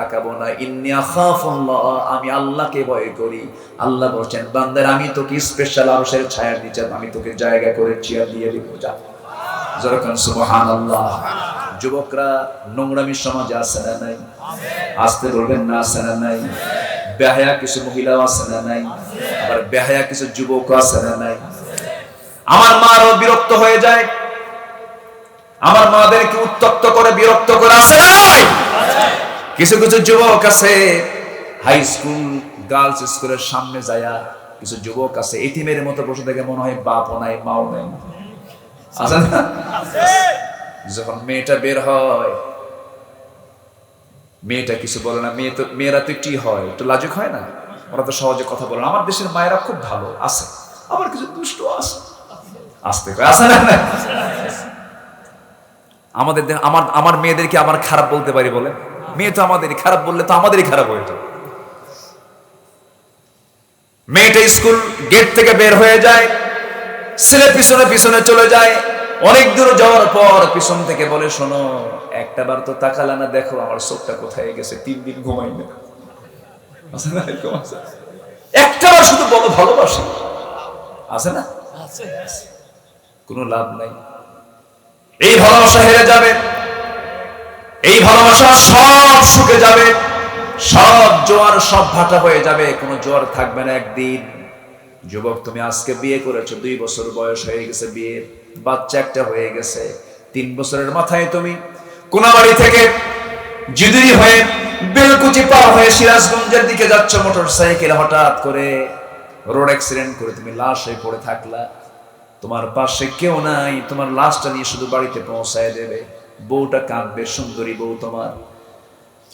তাকাবো না ইন্নী আখাফুল্লাহ আমি আল্লাহকে ভয় করি আল্লাহ বলেন বান্দার আমি তোকে স্পেশাল আরশের ছায়ার নিচে আমি তোকে জায়গা করে চেয়ার দিয়ে দিব যা যেরকম সুবহানাল্লাহ যুবকরা নোংরামি সমাজে আছে না নাই আসতে বলবেন না আছে না নাই বেহায়া কিছু মহিলা আছে না নাই আবার বেহায়া কিছু যুবক আছে না নাই আমার মারও বিরক্ত হয়ে যায় আমার মাদেরকে উত্তক্ত করে বিরক্ত করে আছে না নাই কিছু কিছু যুবক আছে হাই স্কুল গার্লস স্কুলের সামনে যায়া কিছু যুবক আছে এতিমের মতো বসে থেকে মনে হয় বাপও নাই মাও নাই আছে না যখন মেয়েটা বের হয় মেয়েটা কিছু বলে না মেয়েরা তো একটি হয় একটু লাজুক হয় না ওরা তো সহজে কথা বলে না আমার দেশের মায়েরা খুব ভালো আছে আবার কিছু দুষ্ট আছে আসতে আছে না আমার আমার মেয়েদেরকে আমার খারাপ বলতে পারি বলে? মেয়ে তো আমাদেরই, খারাপ বললে তো আমাদেরই খারাপ হয়ে যাবে। মেয়েটা স্কুল গেট থেকে বের হয়ে যায়, ছেলে পিছনে পিছনে চলে যায়। অনেক দূর যাওয়ার পর পিছন থেকে বলে, শোনো, একটাবার তো তাকালা না, দেখো আমার চোখটা কোথায় গেছে, 3 দিন ঘুমাই না। একটাবার শুধু বলো ভালোবাসি, আছে না? কোনো লাভ নাই। এই ভালোবাসা হেরে যাবে, এই ভালোবাসা সব শুকে যাবে, সব জোয়ার সব ভাটা হয়ে যাবে, কোনো জোয়ার থাকবে না একদিন। যুবক, তুমি আজকে বিয়ে করেছো, 2 বছর বয়স হয়ে গেছে বিয়ের, বাচ্চা একটা হয়ে গেছে, 3 বছরের মাথায় তুমি কোনাবাড়ি থেকে জিদুরি হয়ে বেলকুচি পার হয়ে সিরাজগঞ্জের দিকে যাচ্ছ মোটর সাইকেল, হঠাৎ করে রোড অ্যাক্সিডেন্ট করে তুমি লাশ হয়ে পড়ে থাকলা। তোমার পাশে কেউ নাই, তোমার লাশটা নিয়ে শুধু বাড়িতে পৌঁছায় দেবে। বউটা কাঁদবে, সুন্দরী বউ তোমার,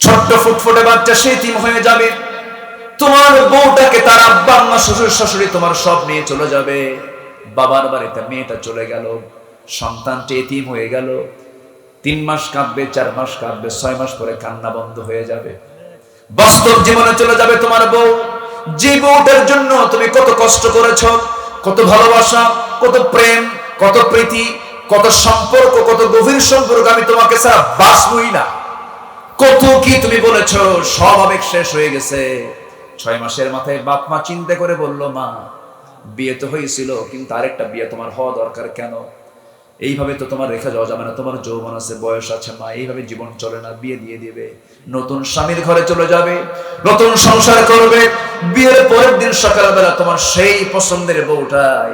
ছোট্ট ফুটফুটে বাচ্চা সে এতিম হয়ে যাবে। তোমার বউটাকে তার আব্বা আম্মা শ্বশুর শাশুড়ি তোমার সব নিয়ে চলে যাবে। বাবার বাড়িতে মেয়েটা চলে গেল, সন্তানটি এতিম হয়ে গেল। 3 মাস কাঁদবে, 4 মাস কাঁদবে, 6 মাস পরে কান্না বন্ধ হয়ে যাবে। বাস্তব জীবনে চলে যাবে তোমার বউ, যে বউটার জন্য তুমি কত কষ্ট করেছো, কত ভালোবাসা, কত প্রেম, কত প্রীতি, কত সম্পর্ক, কত গভীর সম্পর্ক। আমি তোমাকে ছাড়া বাঁচবই না, কত কি তুমি বলেছো, সব আবেগ শেষ হয়ে গেছে। 6 মাসের মাথায় বাপ মা চিন্তা করে বলল, মা, বিয়ে তো হয়েছিল, কিন্তু আরেকটা বিয়ে তোমার হওয়া দরকার। কেন? এইভাবে তো তোমার রেখে যাওয়া যাবে না, তোমার যৌবন আছে, বয়স আছে মা, এইভাবে জীবন চলে না, বিয়ে দিয়ে দিবে, নতুন স্বামীর ঘরে চলে যাবে, নতুন সংসার করবে। বিয়ের পরের দিন সকালবেলা তোমার সেই পছন্দের বউটাই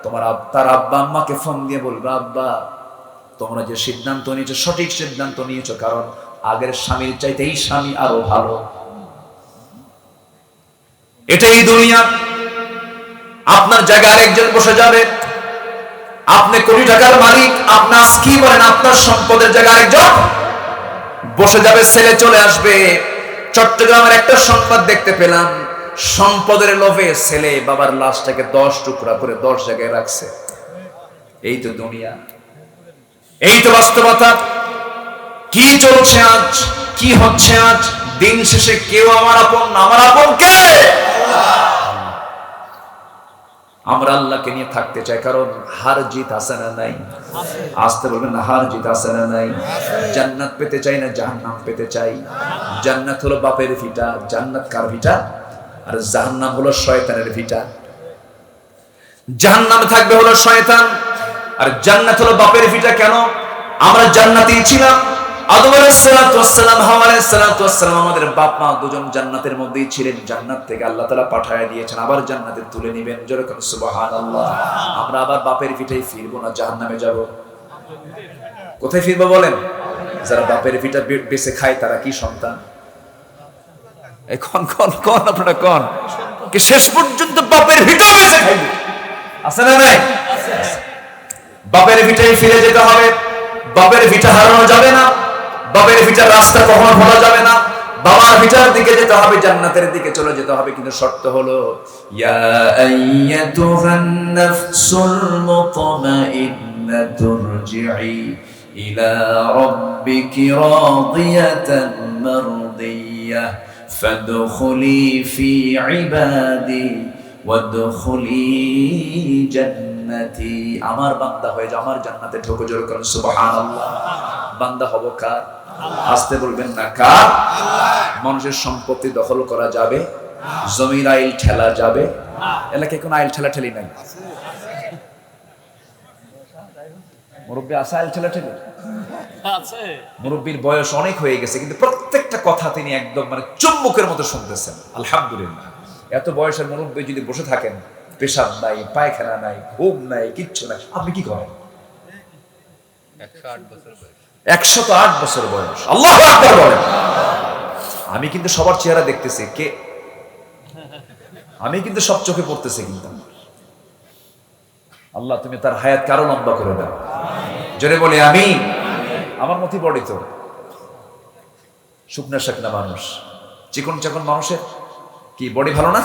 তোমার তার আব্বা আম্মাকে ফোন দিয়ে বলবে, আব্বা, তোমরা যে সিদ্ধান্ত নিয়েছো সঠিক সিদ্ধান্ত নিয়েছো, কারণ আগের স্বামীর চাইতে এই স্বামী আরো ভালো। এটাই দুনিয়া। আপনার জায়গায় আরেকজন বসে যাবে, আপনি কোটি টাকার মালিক, আপনার কি বলেন, আপনার সম্পদের জায়গায় আরেকজন বসে যাবে, ছেলে চলে আসবে। চট্টগ্রামের একটা সংবাদ দেখতে পেলাম, সম্পদের লোভে ছেলে বাবার লাশটাকে 10 টুকরা করে 10 জায়গায় রাখছে। এই তো দুনিয়া, এই তো বাস্তবতা। কি চলছে আজ, কি হচ্ছে আজ? দিন শেষে কেউ আমার আপন না, আমার আপন কে? আমরা আল্লাহকে নিয়ে থাকতে চাই, কারণ হার জিত আছে না নাই? আসতে বলবেন না, হার জিত আছে না নাই? জান্নাত পেতে চাই না জাহান্নাম পেতে চাই? জান্নাত হলো বাপের ভিটা, জান্নাত কার ভিটা? আর জাহান্নাম হলো শয়তানের ভিটা। জাহান্নামে থাকবে হলো শয়তান, আর জান্নাত হলো বাপের ভিটা। কেন? আমরা জান্নাতেই ছিলাম। আদম আলাইহিস সালাতু ওয়াস সালাম, হাওয়া আলাইহিস সালাতু ওয়াস সালাম, আমাদের বাপ মা দুজন জান্নাতের মধ্যেই ছিলেন। জান্নাত থেকে আল্লাহ তাআলা পাঠায় দিয়েছেন, আবার জান্নাতে তুলে নেবেন। জোরে করে সুবহানাল্লাহ। আমরা আবার বাপের ভিটায় ফিরবো না, জাহান্নামে যাব। কোথায় ফিরবো বলেন? যারা বাপের ভিটা বেঁচে খায় তারা কি সন্তান? এখন কোন আপনারা কোন কি শেষ পর্যন্ত বাপের ভিটা বেঁচে খাইবে? আছে না নাই? বাপের ভিটায় ফিরে যেতে হবে। বাপের ভিটা হারানো যাবে না, বাপের ভিটার রাস্তা কখনো ভোলা যাবে না। বাবার ভিটার দিকে যেতে হবে, জান্নাতের দিকে চলে যেতে হবে। কিন্তু শর্ত হলো, ইয়া আইয়াতুহান নাফসুল মুতমাইন্নাতু রজিই ইলা রাব্বিকি রাদিয়াতান মারদিয়াহ ফাদখুলি ফি ইবাদি ওয়াদখুলি জান্নাতি। আমার বান্দা হয়ে যাও, আমার জান্নাতে ঢোকো। জোরে করুন সুবহানাল্লাহ। বান্দা হব কার? আসতে বলবেন না, কার? মানুষের সম্পত্তি দখল করা যাবে, জমির আইল ঠেলা যাবে। এলাকায় কোনো আইল ঠেলা ঠেলি নাই। মুরব্বী আছে আইল ঠেলা ঠেলি? মুরব্বীর বয়স অনেক হয়ে গেছে, কিন্তু প্রত্যেকটা কথা তিনি একদম মানে চুম্বকের মতো শুনতেছেন। আলহামদুলিল্লাহ। এত বয়সের মুরব্বী যদি বসে থাকেন, পেশাব নাই, পায়খানা নাই, ঘুম নাই, কিচ্ছু নাই, আপনি কি করেন? 108 বছর বয়স। আল্লাহু আকবার বলেন। আমি কিন্তু সবার চেহারা দেখতেছি, কে? আমি কিন্তু সব চোখে পড়তেছে। কিন্তু আল্লাহ তুমি তার হায়াত কারো লম্বা করে দাও। জোরে বলি আমিন। আমার মতি বড়ি তো শুকনা শাকনা মানুষ, চিকন চাকন মানুষের কি বডি ভালো না?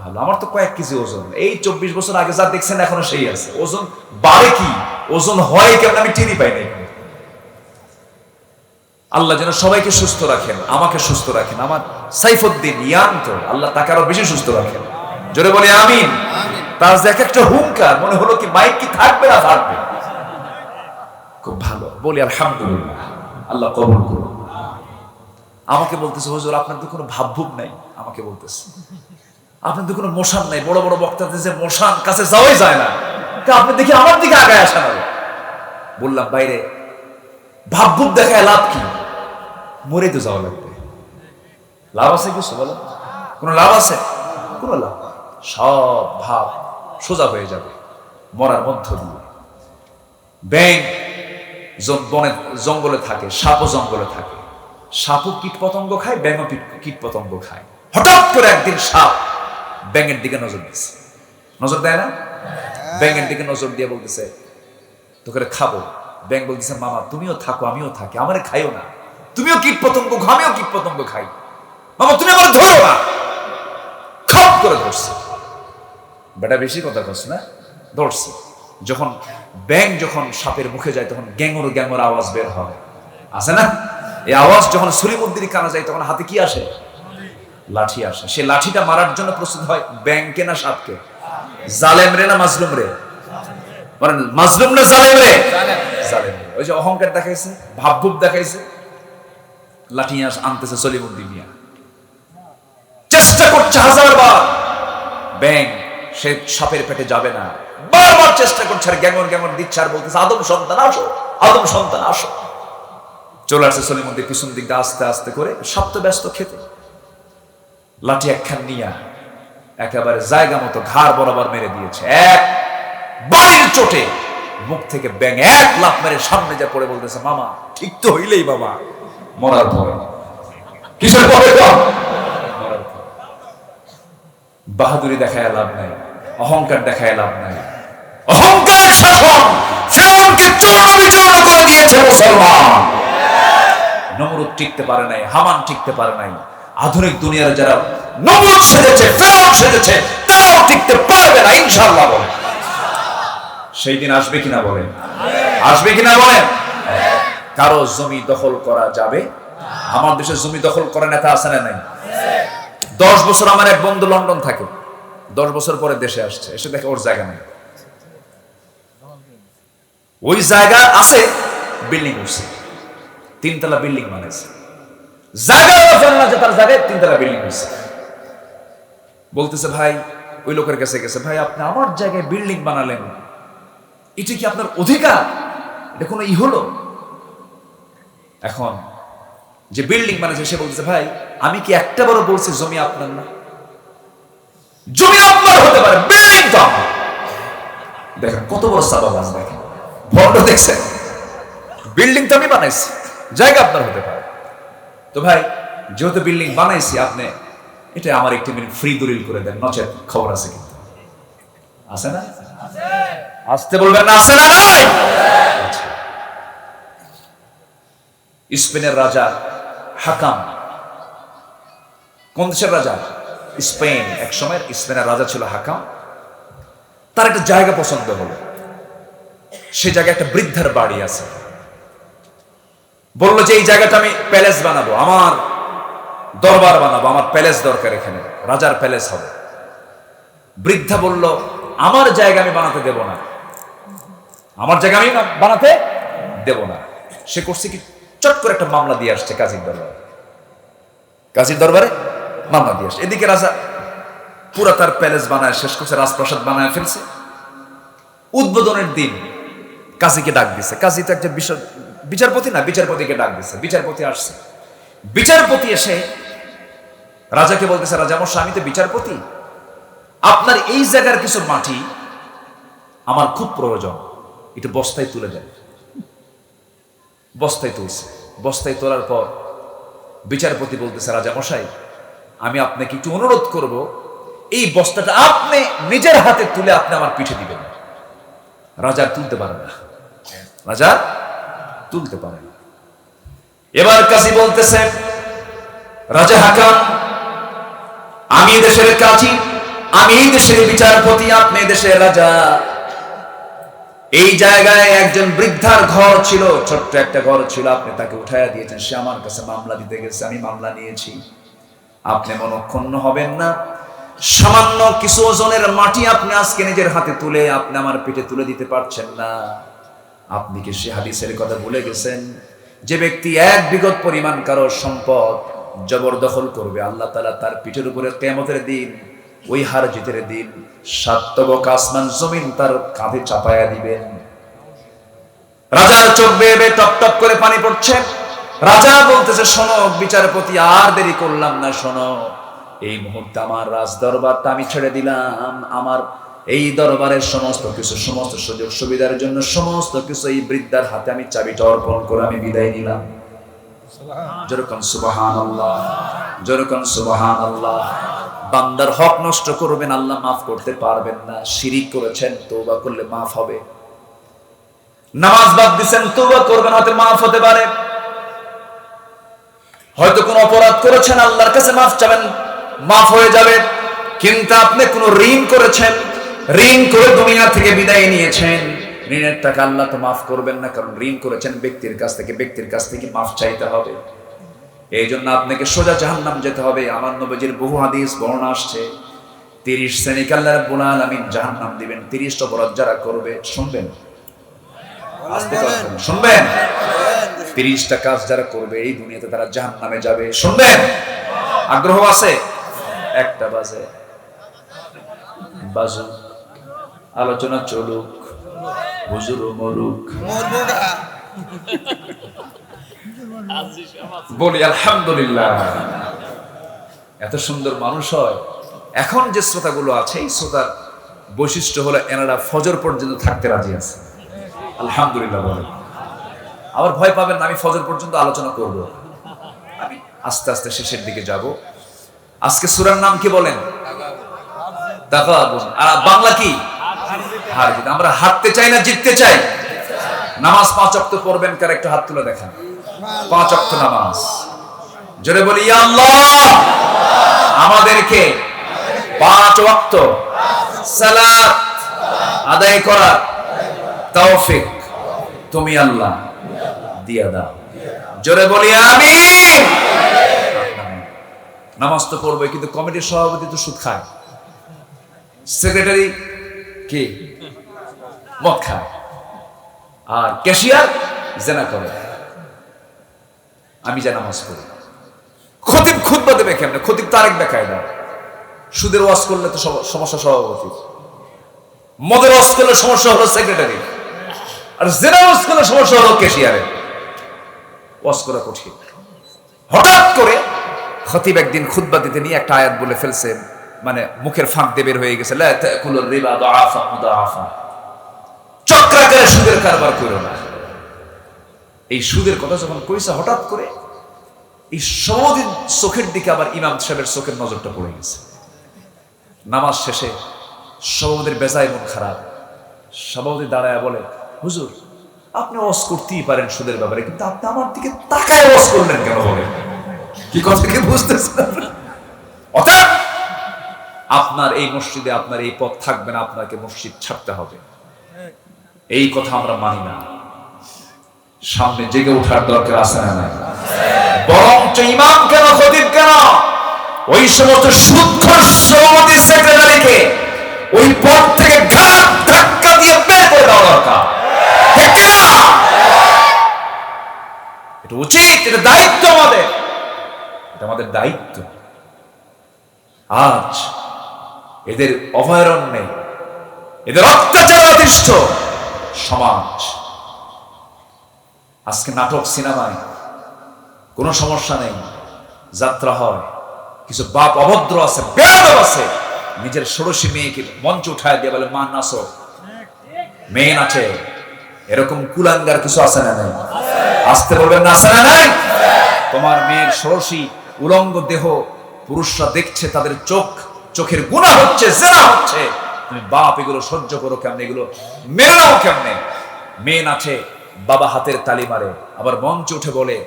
ভালো। আমার তো কয়েক কেজি ওজন। এই 24 বছর আগে যা দেখছেন এখনো সেই আছে। ওজন বাড়ে কি, ওজন হয় কেমন আমি টেরি পাই নাই। আল্লাহ যেন সবাইকে সুস্থ রাখেন, আমাকে সুস্থ রাখেন। আমার সাইফুদ্দিন ইয়ান তো আল্লাহ তাকে আরো বেশি সুস্থ রাখেন। জোরে বলি আমিন। তার যে একটা হুঙ্কার, মনে হলো কি মাইক কি থাকবে না থাকবে। খুব ভালো, বলি আলহামদুলিল্লাহ, আল্লাহ কবুল করুন। আমাকে বলতেছে হুজুর আপনার তো কোনো ভাবভুব নাই, আমাকে বলতেছে আপনার তো কোনো মোশান নাই, বড় বড় বক্তাদের যে মোশান কাছে যাওয়াই যায় না, আপনি দেখি আমার দিকে আগায় আসা না। বললাম বাইরে ভাবভুব দেখায় লাভ কি, মরে তো যাওয়া লাগবে, লাভ আছে কিছু বলো? কোনো লাভ আছে? কোনো লাভ, সব ভাব সোজা হয়ে যাবে মরার মধ্য দিয়ে। ব্যাঙ বনে জঙ্গলে থাকে, সাপও জঙ্গলে থাকে, সাপও কীট পতঙ্গ খায়, ব্যাঙও কীট পতঙ্গ খায়। হঠাৎ করে একদিন সাপ ব্যাঙের দিকে নজর দিচ্ছে, নজর দেয় না? ব্যাঙের দিকে নজর দিয়ে বলতেছে তোকে খাবো। ব্যাঙ বলতেছে মামা তুমিও থাকো আমিও থাকি, আমারে খাইও না, তুমিও কীট পতঙ্গ খাও আমিও কীট পতঙ্গ খাই, মামা তুমি আমার ধরো না। খপ করে ধরছে, বেটা বেশি কথা কস না, ধরছে। যখন ব্যাঙ যখন সাপের মুখে যায় তখন গ্যাঙর গ্যাঙর আওয়াজ বের হয়, আছে না? এই আওয়াজ যখন সলিমুদ্দিন কানা যায় তখন হাতে কি আসে? লাঠি আসে। সে লাঠিটা মারার জন্য প্রস্তুত হয় ব্যাঙকে না সাপকে? জালেম রে না মাজলুম রে? মানে মাজলুম না জালেম রে? জালেম। ওই যে অহংকার দেখাইছে, ভাবভুব দেখাইছে, লাঠি আনতেছে সলিমুদ্দিন মিয়া, চেষ্টা করছে হাজারবার, ব্যাঙ সে সাপের পেটে যাবে না, বারবার চেষ্টা করছে আর গ্যাঙর গ্যাঙর দিচ্ছে আর বলতেছে আদম সন্তান আসো, আদম সন্তান আসো। চলে আসছে সলিমুদ্দিন পিছন দিক দিয়ে আস্তে আস্তে করে, সাপ তো ব্যস্ত খেতে, লাঠি একখান নিয়া একেবারে জায়গা মতো ঘাড় বরাবর মেরে দিয়েছে। এক বাড়ির চোটে মুখ থেকে ব্যাঙ এক লাফ মেরে সামনে যা পড়ে বলতেছে মামা ঠিক তো হইলেই বাবা, মরার ভয়। কিসের ভয়? মরার ভয়। বাহাদুরি দেখায় লাভ নাই, অহংকার দেখায় লাভ নাই। অহংকারের শাসন ফিরআউনকে চূর্ণ বিচূর্ণ করে দিয়েছে মুসলমান। নমরুদ টিকতে পারে নাই, হামান টিকতে পারে নাই। আধুনিক দুনিয়ার যারা নমরুদ সেজেছে, ফিরআউন সেজেছে, তারাও টিকতে পারবে না ইনশাআল্লাহ। বলে সেই দিন আসবে কিনা বলেন? আসবে কিনা বলেন? কারো জমি দখল করা যাবে? আমার দেশে জমি দখল করা নেতা আছে না নাই? 10 বছর আমার এক বন্ধু লন্ডন থাকে, 10 বছর পরে দেশে আসছে, এসে দেখে ওর জায়গা নেই। ওই জায়গা আছে, বিল্ডিং উঠছে, 3 তলা বিল্ডিং বানাইছে, জায়গা জানা যে তার জায়গায় 3 তলা বিল্ডিং উঠছে। বলতেছে ভাই, ওই লোকের কাছে গেছে, ভাই আপনি আমার জায়গায় বিল্ডিং বানালেন, এটা কি আপনার অধিকার? এটা কোনো হলো? এখন যে বিল্ডিং বানাইছে সে বলতেছে ভাই আমি কি একটা বড় বলছি জমি আপনার না? জমি আপনার হতে পারে, বিল্ডিং তো আপনার। দেখেন কত বড় সাবাবাজ, দেখেন ভণ্ড দেখছেন, বিল্ডিং তো আমি বানাইছি, জায়গা আপনার হতে পারে। তো ভাই যেহেতু বিল্ডিং বানাইছি আপনি এটা আমার একটি মিনিট ফ্রি দলিল করে দেন, নচেত খবর আছে কিন্তু। আছে না? আসতে বলবেন না, আছে না? নাই? স্পেনের রাজা হাকাম, কোন দেশের রাজা? স্পেন। এক সময় স্পেনের রাজা ছিল হাকাম। তার একটা জায়গা পছন্দ হলো, সে জায়গায় একটা বৃদ্ধার বাড়ি আছে। বললো যে এই জায়গাটা আমি প্যালেস বানাবো, আমার দরবার বানাবো, আমার প্যালেস দরকার, এখানে রাজার প্যালেস হবে। বৃদ্ধা বলল আমার জায়গা আমি বানাতে দেব না, আমার জায়গা আমি বানাতে দেব না। সে করছে কি, চট করে একটা মামলা দিয়ে আসছে কাজীর দরবারে, কাজীর দরবারে মামলা দিয়ে আসছে। এদিকে রাজা পুরা তার প্যালেস বানায় শেষ করছে, রাজপ্রাসাদ বানায় ফেলছে। উদ্বোধনের দিন কাজীকে ডাক দিছে, কাজী তো একজন বিচারপতি না, বিচারপতিকে ডাক দিছে। বিচারপতি আসছে, বিচারপতি এসে রাজাকে বলতেছে রাজা মশাই আমি তো বিচারপতি, আপনার এই জায়গার কিছু মাটি আমার খুব প্রয়োজন, একটু বস্তায় তুলে দেন। বস্তায় তুলছে, বস্তায় তোলার পর বিচারপতি বলতেছে রাজা মশাই আমি আপনাকে একটু অনুরোধ করব, এই বস্তাটা আপনি নিজের হাতে তুলে আপনি আমার পিঠে দিবেন। রাজা তুলতে পারে না, রাজা তুলতে পারে না। এবার কাজী বলতেছে রাজা হাকাম আমি দেশের কাজী, আমি এই দেশের বিচারপতি, আপনি দেশের রাজা, এই জায়গায় একজন বৃদ্ধার ঘর ছিল, ছোট্ট একটা ঘর ছিল, আপনি তাকে উঠাইয়া দিয়েছেন। সে আমার কাছে মামলা দিতে গেছে, আমি মামলা নিয়েছি। আপনি মনক্ষুণ্ণ হবেন না। সামান্য কিছু ওজনের মাটি আপনি আজকে নিজের হাতে তুলে আপনি আমার পিঠে তুলে দিতে পারছেন না। আপনি কি সে হাদিসের কথা ভুলে গেছেন? যে ব্যক্তি 1 বিঘত পরিমাণ কারো সম্পদ জবরদখল করবে, আল্লাহ তাআলা তার পিঠের উপরে কিয়ামতের দিন, ওই হার জিতের দিন 7 তবক আসমান জমিন তার কাঁধে চাপায়া দিবেন। রাজার চোখ বেয়ে বেয়ে টপ টপ করে পানি পড়ছে। রাজা বলতেছে, শোনো বিচারপতি, আর দেরি করলাম না, শোনো, এই মুহূর্তে আমার রাজ দরবারটা আমি ছেড়ে দিলাম। আমার এই দরবারের সমস্ত কিছু, সমস্ত সুযোগ সুবিধার জন্য সমস্ত কিছু এই বৃদ্ধার হাতে আমি চাবিটা অর্পণ করে আমি বিদায় নিলাম। যেরকম সুবহানাল্লাহ, যেরকম সুবহানাল্লাহ। বান্দার হক নষ্ট করবেন, আল্লাহ মাফ করতে পারবেন না। শিরিক করেছেন, তওবা করলে মাফ হবে। নামাজ বাদ দিয়েছেন, তওবা করবেন, হয়তো মাফ হতে পারে। হয়তো কোনো অপরাধ করেছেন, আল্লাহর কাছে মাফ চাবেন, মাফ হয়ে যাবে। কিন্তু আপনি কোনো ঋণ করেছেন, ঋণ করে দুনিয়া থেকে বিদায় নিয়েছেন, ঋণের টাকা আল্লাহ তো মাফ করবেন না, কারণ ঋণ করেছেন ব্যক্তির কাছ থেকে, ব্যক্তির কাছ থেকে মাফ চাইতে হবে। এই জন্য আপনাকে সোজা জাহান্নাম যেতে হবে। আমার নবীজির বহু হাদিস বর্ণনা আসছে, 30 শ্রেণীকে আল্লাহ রাব্বুল আলামিন জাহান্নাম দিবেন। 30 অপরাধ যারা করবে, শুনবেন, আস্তে করে শুনবেন, 30টা কাজ যারা করবে এই দুনিয়াতে তারা জাহান্নামে যাবে। শুনবেন, আগ্রহ আছে? একটা বাজে, বাজুক, আলোচনা চলুক, হুজুর মরুক, বলি আলহামদুলিল্লাহ। এত সুন্দর মানুষ হয়। এখন যে শ্রোতাগুলো আছে, এই শ্রোতার বৈশিষ্ট্য হলো এনারা ফজর পর্যন্ত থাকতে রাজি আছে। আলহামদুলিল্লাহ বলেন। আবার ভয় পাবেন না, আমি ফজর পর্যন্ত আলোচনা করব, আমি আস্তে আস্তে শেষের দিকে যাব। আজকে সূরার নাম কি বলেন? তাগাবুন। আর বাংলা কি? হার জিত। আমরা হারতে চাই না জিততে চাই? নামাজ 5 ওয়াক্ত পড়বেন, কার একটু হাত তুলে দেখান। 5 ওয়াক্ত নামাজ। জোরে বলি, ইয়া আল্লাহ, আমাদেরকে 5 ওয়াক্ত সালাত আদায় করার তৌফিক তুমি আল্লাহ দিয়া দাও। জোরে বলি আমিন। নামাজ তো পড়বে, কিন্তু কমিটির সভাপতি তো সুদ খায়, সেক্রেটারি কি মদ খায়, আর ক্যাশিয়ার জেনা করে। আমি যা নামাজ পড়ি। খতিব খুতবা দেবে কেমনে? খতিব তারেক দেখায় না। সুদের ওয়াজ করলে তো সমস্যা সভাপতি, মদের ওয়াজ করলে সমস্যা হলো সেক্রেটারি, আর জেনা ওয়াজ করলে সমস্যা হলো ক্যাশিয়ারের। ওয়াজ করা কঠিন। হঠাৎ করে খতিব একদিন খুতবা দিতে নিয়ে একটা আয়াত বলে ফেলছে, মানে মুখের ফাঁক দিয়ে বের হয়ে গেছে, লা তাকুলুর রিবা দাআফা মুদাআফা, চক্রাকারে সুদের কারবার করো না। এই সুদের কথা যখন কইছে, হঠাৎ করে এই সমাধির চোখের দিকে আবার ইমাম সাহেবের চোখের নজরটা পড়ে গেছে। নামাজ শেষে সভাপতির বেজায় মন খারাপ। সভাপতি দাঁড়ায় বলে, হুজুর, আপনি ওয়াজ করতেই পারেন সুদের ব্যাপারে, কিন্তু আপনি আমার দিকে তাকায় ওয়াজ করলেন কেন? বলে কি কথা কি বুঝতেছেন? অর্থাৎ আপনার এই মসজিদে আপনার এই পথ থাকবে না, আপনাকে মসজিদ ছাড়তে হবে। এই কথা আমরা মানি না। সামনে জেগে ওঠার দরকার আছে না নাই? বরঞ্চ ইমাম কেন, খতিব কেন, ওই সমস্ত সুদখোর সভাপতি সেক্রেটারিকে ওই পদ থেকে ঘাট ধাক্কা দিয়ে বের করে দেওয়া দরকার। ঠিক না? এটা উচিত, এটা দায়িত্ব আমাদের, এটা আমাদের দায়িত্ব। আজ এদের অভয়ারণ্যে, এদের অত্যাচার অতিষ্ঠ সমাজ। আজকে নাটক সিনেমায় কোনো সমস্যা নেই, যাত্রা হয়, কিছু বাপ অভদ্র আছে, বেয়াদব আছে, নিজের ষোড়শী মেয়েকে মঞ্চ উঠায় দিয়ে বলে মা নাচো, মেয়ে নাচে। এরকম কুলাঙ্গার কিছু আছে না নাই? আসতে বলবেন না, আছে না নাই? তোমার মেয়ের ষোড়শী উলঙ্গ দেহ পুরুষরা দেখছে, তাদের চোখের গুনাহ হচ্ছে, জেনা হচ্ছে, তুমি বাপ এগুলো সহ্য করো কেমনে? এগুলো মেনে নাও কেমনে? মেয়ে নাচে, বাবা হাতের তালি মারে, আবার মঞ্চে উঠে বলে,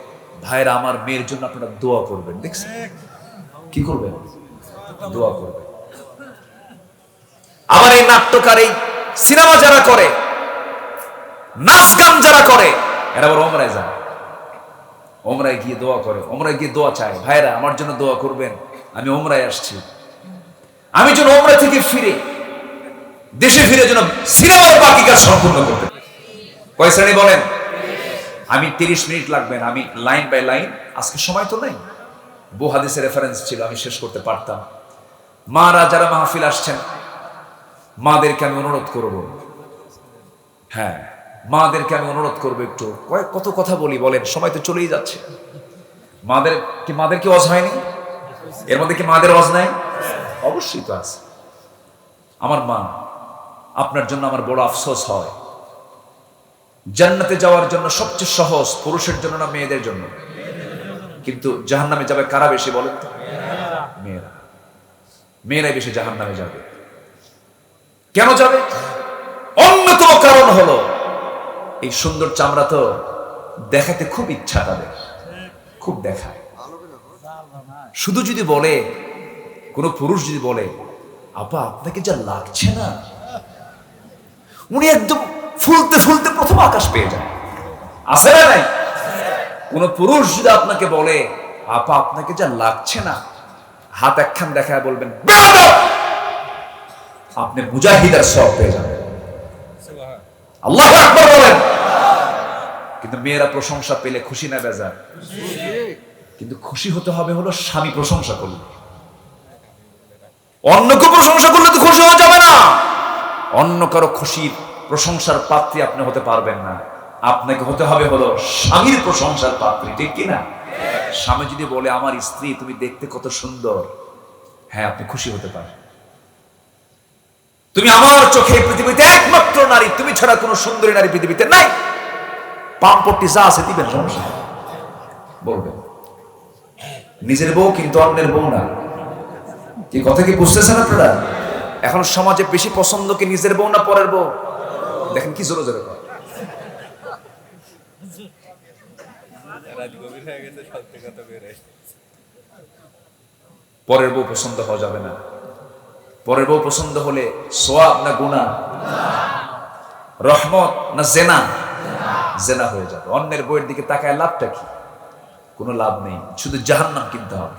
ভাইরা আমার মেয়ের জন্য আপনারা দোয়া করবেন। দেখছেন কি করবেন? দোয়া করবেন। আবার এই নাট্যকার, এই সিনেমা যারা করে, নাচ গান যারা করে এরা আবার ওমরায় যায়, ওমরায় গিয়ে দোয়া করে, ওমরায় গিয়ে দোয়া চায়, ভাইরা আমার জন্য দোয়া করবেন, আমি ওমরায় আসছি, আমি যেন ওমরা থেকে ফিরে দেশে ফিরে যেন সিনেমার বাকি কাজ সম্পূর্ণ করতে। কয় শ্রেণী বলেন? আমি 30 মিনিট লাগবেন, আমি লাইন বাই লাইন, আজকে সময় তো নেই, বহু হাদিসের রেফারেন্স ছিল, আমি শেষ করতে পারতাম। মারা যারা মাহফিল আসছেন, মাদেরকে আমি অনুরোধ করব, হ্যাঁ মাদেরকে আমি অনুরোধ করবো, একটু কত কথা বলি বলেন, সময় তো চলেই যাচ্ছে। মাদের কি ওয়াজ হয়নি? এর মধ্যে কি মাদের ওয়াজ নাই? অবশ্যই তো আছে। আমার মা, আপনার জন্য আমার বড় আফসোস হয়, জান্নাতে যাওয়ার জন্য সবচেয়ে সহজ পুরুষের জন্য না মেয়েদের জন্য? কিন্তু জাহান্নামে যাবে কারা বেশি বলেন তো? মেয়েরা। মেয়েরাই বেশি জাহান্নামে যাবে। কেন যাবে? অন্যতম কারণ হলো এই সুন্দর চামড়া তো দেখাতে খুব ইচ্ছা তাদের, খুব দেখায়। শুধু যদি বলে, কোন পুরুষ যদি বলে আপা আপনাকে যা লাগছে না, উনি একদম ফুলতে ফুলতে প্রথম আকাশ পেয়ে যায়। আছে না নাই? কোন পুরুষ যদি আপনাকে বলে আপা আপনাকে যা লাগছে না, হাত একখান দেখায় বলবেন বেয়াদব, আপনি মুজাহিদের সওয়াব পেয়ে যাবেন। আল্লাহু আকবার বলেন। কিন্তু মেয়েরা প্রশংসা পেলে খুশি না বেজার? কিন্তু খুশি হতে হবে হলো স্বামী প্রশংসা করলে। অন্য কেউ প্রশংসা করলে তো খুশি হওয়া যাবে না। অন্য কারো খুশির প্রশংসার পাত্রী আপনি হতে পারবেন না, আপনাকে হতে হবে হলো স্বামীর প্রশংসার পাত্রী, ঠিক কিনা? স্বামী যদি বলে আমার স্ত্রী তুমি দেখতে কত সুন্দর, হ্যাঁ আপনি খুশি হতে পারেন। তুমি আমার চোখে পৃথিবীতে একমাত্র নারী, তুমি ছাড়া কোনো সুন্দরী নারী পৃথিবীতে নাই। পাম্পটি যা আছে দিবেন, সমস্যা বলবেন। নিজের বউ কিন্তু অন্যের বউ না। কি কথা কি বুঝতেছেন আপনারা? এখন সমাজে বেশি পছন্দ কি নিজের বউ না পরের বউ? দেখেন কি জোরে জোরে কর। পরের বউ পছন্দ হওয়া যাবে না। পরের বউ পছন্দ হলে সোয়াব না গুনাহ, রহমত না জেনা? জেনা হয়ে যাবে। অন্যের বউয়ের দিকে তাকায় লাভটা কি? কোনো লাভ নেই, শুধু জাহান্নাম কিনতে হবে।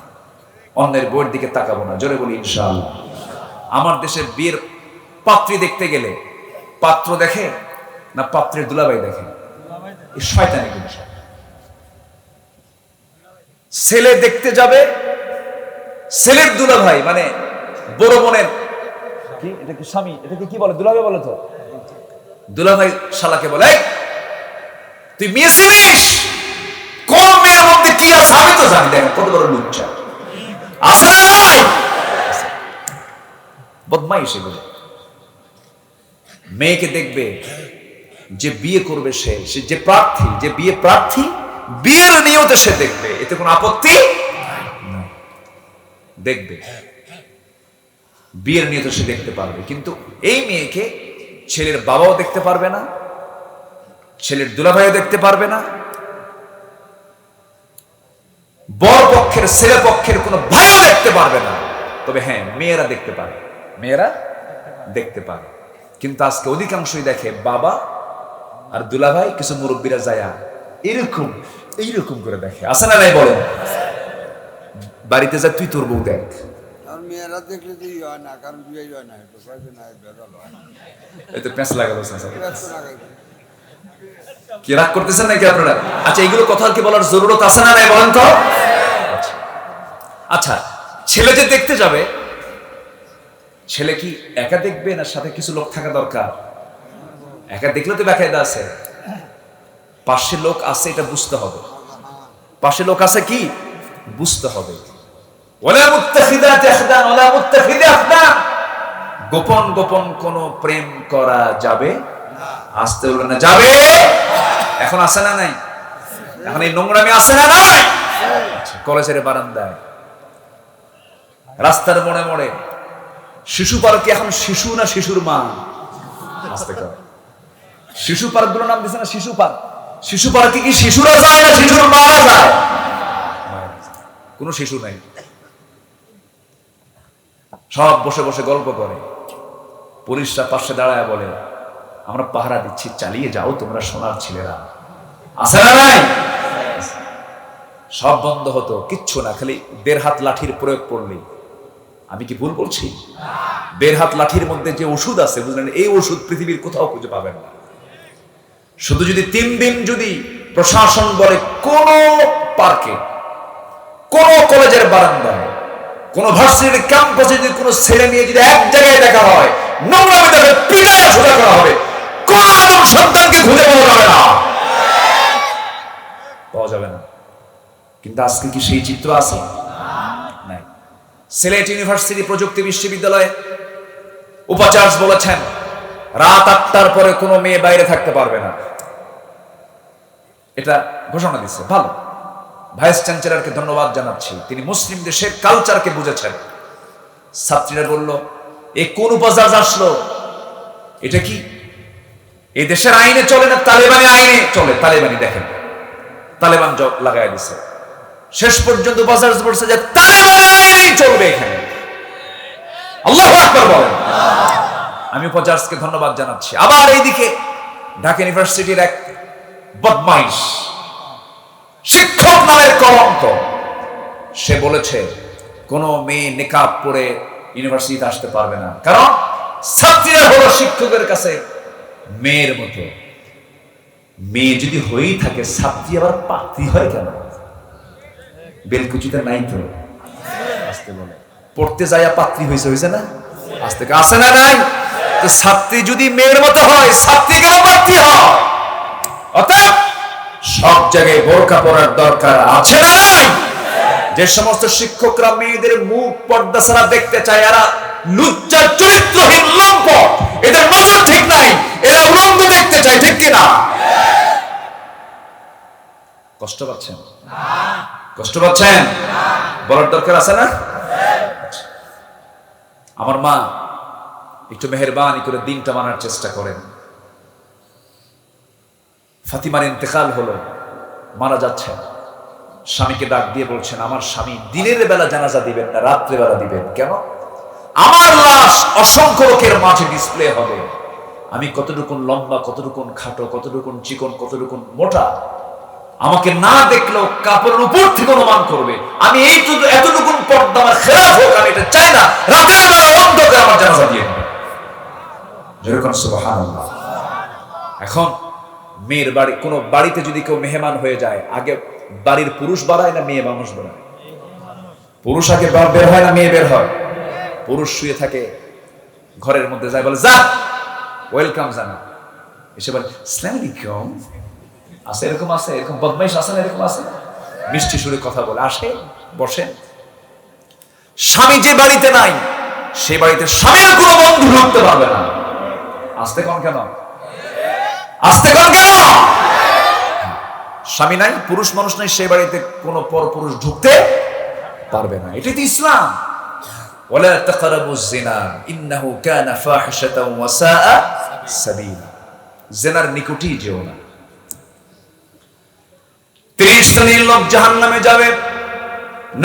অন্যের বউয়ের দিকে তাকাবো না, জোরে বলি ইনশাআল্লাহ। আমার দেশের বিয়ের পাত্রী দেখতে গেলে পাত্র দেখে না পাত্রের দুলাভাই দেখে? এই শয়তানি জিনিস। ছেলে দেখতে যাবে, ছেলের দুলাভাই মানে বড় বোনের কি, এটা কি স্বামী, এটাকে কি বলে? দুলাভাই বলে তো। দুলাভাই শালাকে বলে তুই মেয়ে চিনিস? কোন মেয়ের মধ্যে কি আছে আমি তো জানি। দেখেন কত বড় লুচ্চা, আছে না নাই? বদমাইশ এগুলো। মেয়েকে দেখবে যে বিয়ে করবে, সে যে প্রার্থী, যে বিয়ে প্রার্থী, বিয়ের নিয়তে সে দেখবে, এতে কোনো আপত্তি নাই। দেখবে বিয়ের নিয়তে সে দেখতে পারবে। কিন্তু এই মেয়েকে ছেলের বাবাও দেখতে পারবে না, ছেলের দুলাভাইও দেখতে পারবে না, বর পক্ষের ছেলে পক্ষের কোনো ভাইও দেখতে পারবে না। তবে হ্যাঁ মেয়েরা দেখতে পারে, মেয়েরা দেখতে পারে। কিন্তু আজকে অধিকাংশই দেখে বাবা আর দুলাভাই, কিছু মুরব্বীরা যায়া এরকম এইরকম করে দেখে। আছে না নাই বলেন? বাড়িতে যা তুই তোর বউ দেখ। মেয়েরা দেখলে তো হয় না, কারণ বিয়ে হয় না, এই তো প্যাঁচ লাগালো। কি রাগ করতেছেন নাকি আপনারা? আচ্ছা এইগুলো কথা কি বলার জরুরত আছে না নাই বলেন তো? আচ্ছা ছেলে যে দেখতে যাবে, ছেলে কি একা দেখবে না সাথে কিছু লোক থাকা দরকার? একা দেখলে তো বেকায়দা আছে, পাশে লোক আছে এটা বুঝতে হবে। পাশে লোক আছে কি বুঝতে হবে। গোপন গোপন কোন প্রেম করা যাবে? আসতে বলবে না, যাবে। এখন আছে না নাই? এখন এই নোংরামি আছে না নাই? কলেজের বারান্দায়, রাস্তার মোড়ে মোড়ে, শিশু পার্কে এখন শিশু না শিশুর মা? আসতে কর। শিশু পার্ক গুলো নাম দিচ্ছে না শিশু পার্ক। শিশু পার্কে কি শিশুরা যায় না শিশুর মারা যায়? কোনো শিশু নাই, সব বসে বসে গল্প করে। পুলিশরা পাশে দাঁড়ায় বলে আমরা পাহারা দিচ্ছি, চালিয়ে যাও তোমরা সোনার ছেলেরা। আছে না নাই? সব বন্ধ হতো, কিচ্ছু না, খালি 1.5 হাত লাঠির প্রয়োগ করলেই। আমি কি ভুল বলছি? 1.5 হাত লাঠির মধ্যে যে ওষুধ আছে, বুঝলেন, এই ওষুধ পৃথিবীর কোথাও খুঁজে পাবেন না। শুধু যদি 3 দিন যদি প্রশাসন বলে কোন পার্কে, কোন কলেজের বারান্দায়, কোন ভার্সিটির ক্যাম্পাসে যদি কোন ছেলে নিয়ে যদি এক জায়গায় দেখা হয়, নোংরামে তাকে পিটাইয়া সোজা করা হবে, কোন আদম সন্তানকে খুঁজে পাওয়া যাবে না, পাওয়া যাবে না। কিন্তু আজকে কি সেই চিত্র আছে? নাই। সিলেট ইউনিভার্সিটি প্রযুক্তি বিশ্ববিদ্যালয়ে উপাচার্য বলেছেন রাত 8টার পরে কোনো মেয়ে বাইরে থাকতে পারবে না, এটা ঘোষণা দিচ্ছে। ভালো, ভাইস চ্যান্সেলরকে ধন্যবাদ জানাচ্ছি, তিনি মুসলিম দেশের কালচারকে বুঝেছেন। ছাত্রীরা বলল, এ কোন উপাচার্য আসলো? এটা কি এই দেশের আইনে চলে না তালেবানি আইনে চলে? তালেবানি দেখেন, তালেবান লাগাই দিছে। শেষ পর্যন্ত উপাচার্য বলছে যে তালেবানি আইনেই চলবে এখানে। আল্লাহু আকবার বলেন। আমি উপাচার্যকে ধন্যবাদ জানাচ্ছি। আবার এইদিকে ঢাকা ইউনিভার্সিটির এক বদমাইশ শিক্ষক নামের কলঙ্ক, সে বলেছে কোন মেয়ে নিকাব পরে ইউনিভার্সিটিতে আসতে পারবে না, কারণ ছাত্রীরা হলো শিক্ষকের কাছে মেয়ের মতো। মেয়ে যদি হয়েই থাকে, ছাত্রী আবার পাত্রী হয় কেন? বেলকুচিতে নাই তো? আসতে বলে পড়তে যাইয়া পাত্রী হয়েছে না? আজ থেকে আসে না নাই? তো ছাত্রী যদি মেয়ের মতো হয়, ছাত্রী কেন পাত্রী হয়? অর্থাৎ সব জায়গায় বোরকা পরার দরকার আছে না নাই? যে সমস্ত শিক্ষকরা মেয়েদের মুখ পর্দা ছাড়া দেখতে চায়, এরা লুচ্চা চরিত্রহীন লম্পট, এদের নজর ঠিক নাই, এরা উলঙ্গ দেখতে চায়, ঠিক কিনা? কষ্ট পাচ্ছেন? কষ্ট পাচ্ছেন? বলার দরকার আছে না? আমার মা একটু মেহেরবানি করে দিনটা মানার চেষ্টা করেন। ফাতিমার ইন্তেকাল হলো, মারা যাচ্ছেন, স্বামীকে ডাক দিয়ে বলছেন, আমার স্বামী দিনের বেলা জানাজা দিবেন না, রাত্রে বেলা দিবেন। কেন? আমার লাশ অসংখ্য লোকের মাঝে ডিসপ্লে হবে, আমি কতটুকুন লম্বা, কতটুকুন খাটো, কতটুকুন চিকন, কতটুকুন মোটা, আমাকে না দেখলেও কাপড়ের উপর থেকে অনুমান করবে। আমি এতটুকুন পর্দা আমার খেলাফ হোক, আমি এটা চাই না। রাতের বেলা অন্ধকারে আমার জানাজা দিয়ে দিবেন। যেরকম সুবহানাল্লাহ। এখন মেয়ের বাড়ি, কোন বাড়িতে যদি কেউ মেহমান হয়ে যায়, আগে বাড়ির পুরুষ বাড়ায় না মেয়ে মানুষ বাড়ায়? পুরুষ আগে বের হয় না মেয়ে বের হয়? পুরুষ শুয়ে থাকে ঘরের মধ্যে, যায় বলে যা ওয়েলকাম জানা, এসে বলে আসসালামু আলাইকুম। আছে এরকম, আছে এরকম বদমাইশ আছে না? এরকম আছে, মিষ্টি সুরে কথা বলে, আসে বসেন। স্বামী যে বাড়িতে নাই, সে বাড়িতে স্বামীর কোনো বন্ধু ঢুকতে পারবে না। আসতে কোন কেন? আসতে কোন কেন? স্বামী নাই, পুরুষ মানুষ নাই, সেই বাড়িতে কোনো পরপুরুষ ঢুকতে পারবে না। এটাই তো ইসলাম। ওয়ালা তাকরাবুজ জিনা ইন্নাহু কানা ফাহিশাতাও ওয়া সাআ সাবিলা। জিনার নিকটই যেও না। 30 শ্রেণীর লোক জাহান্নামে যাবে।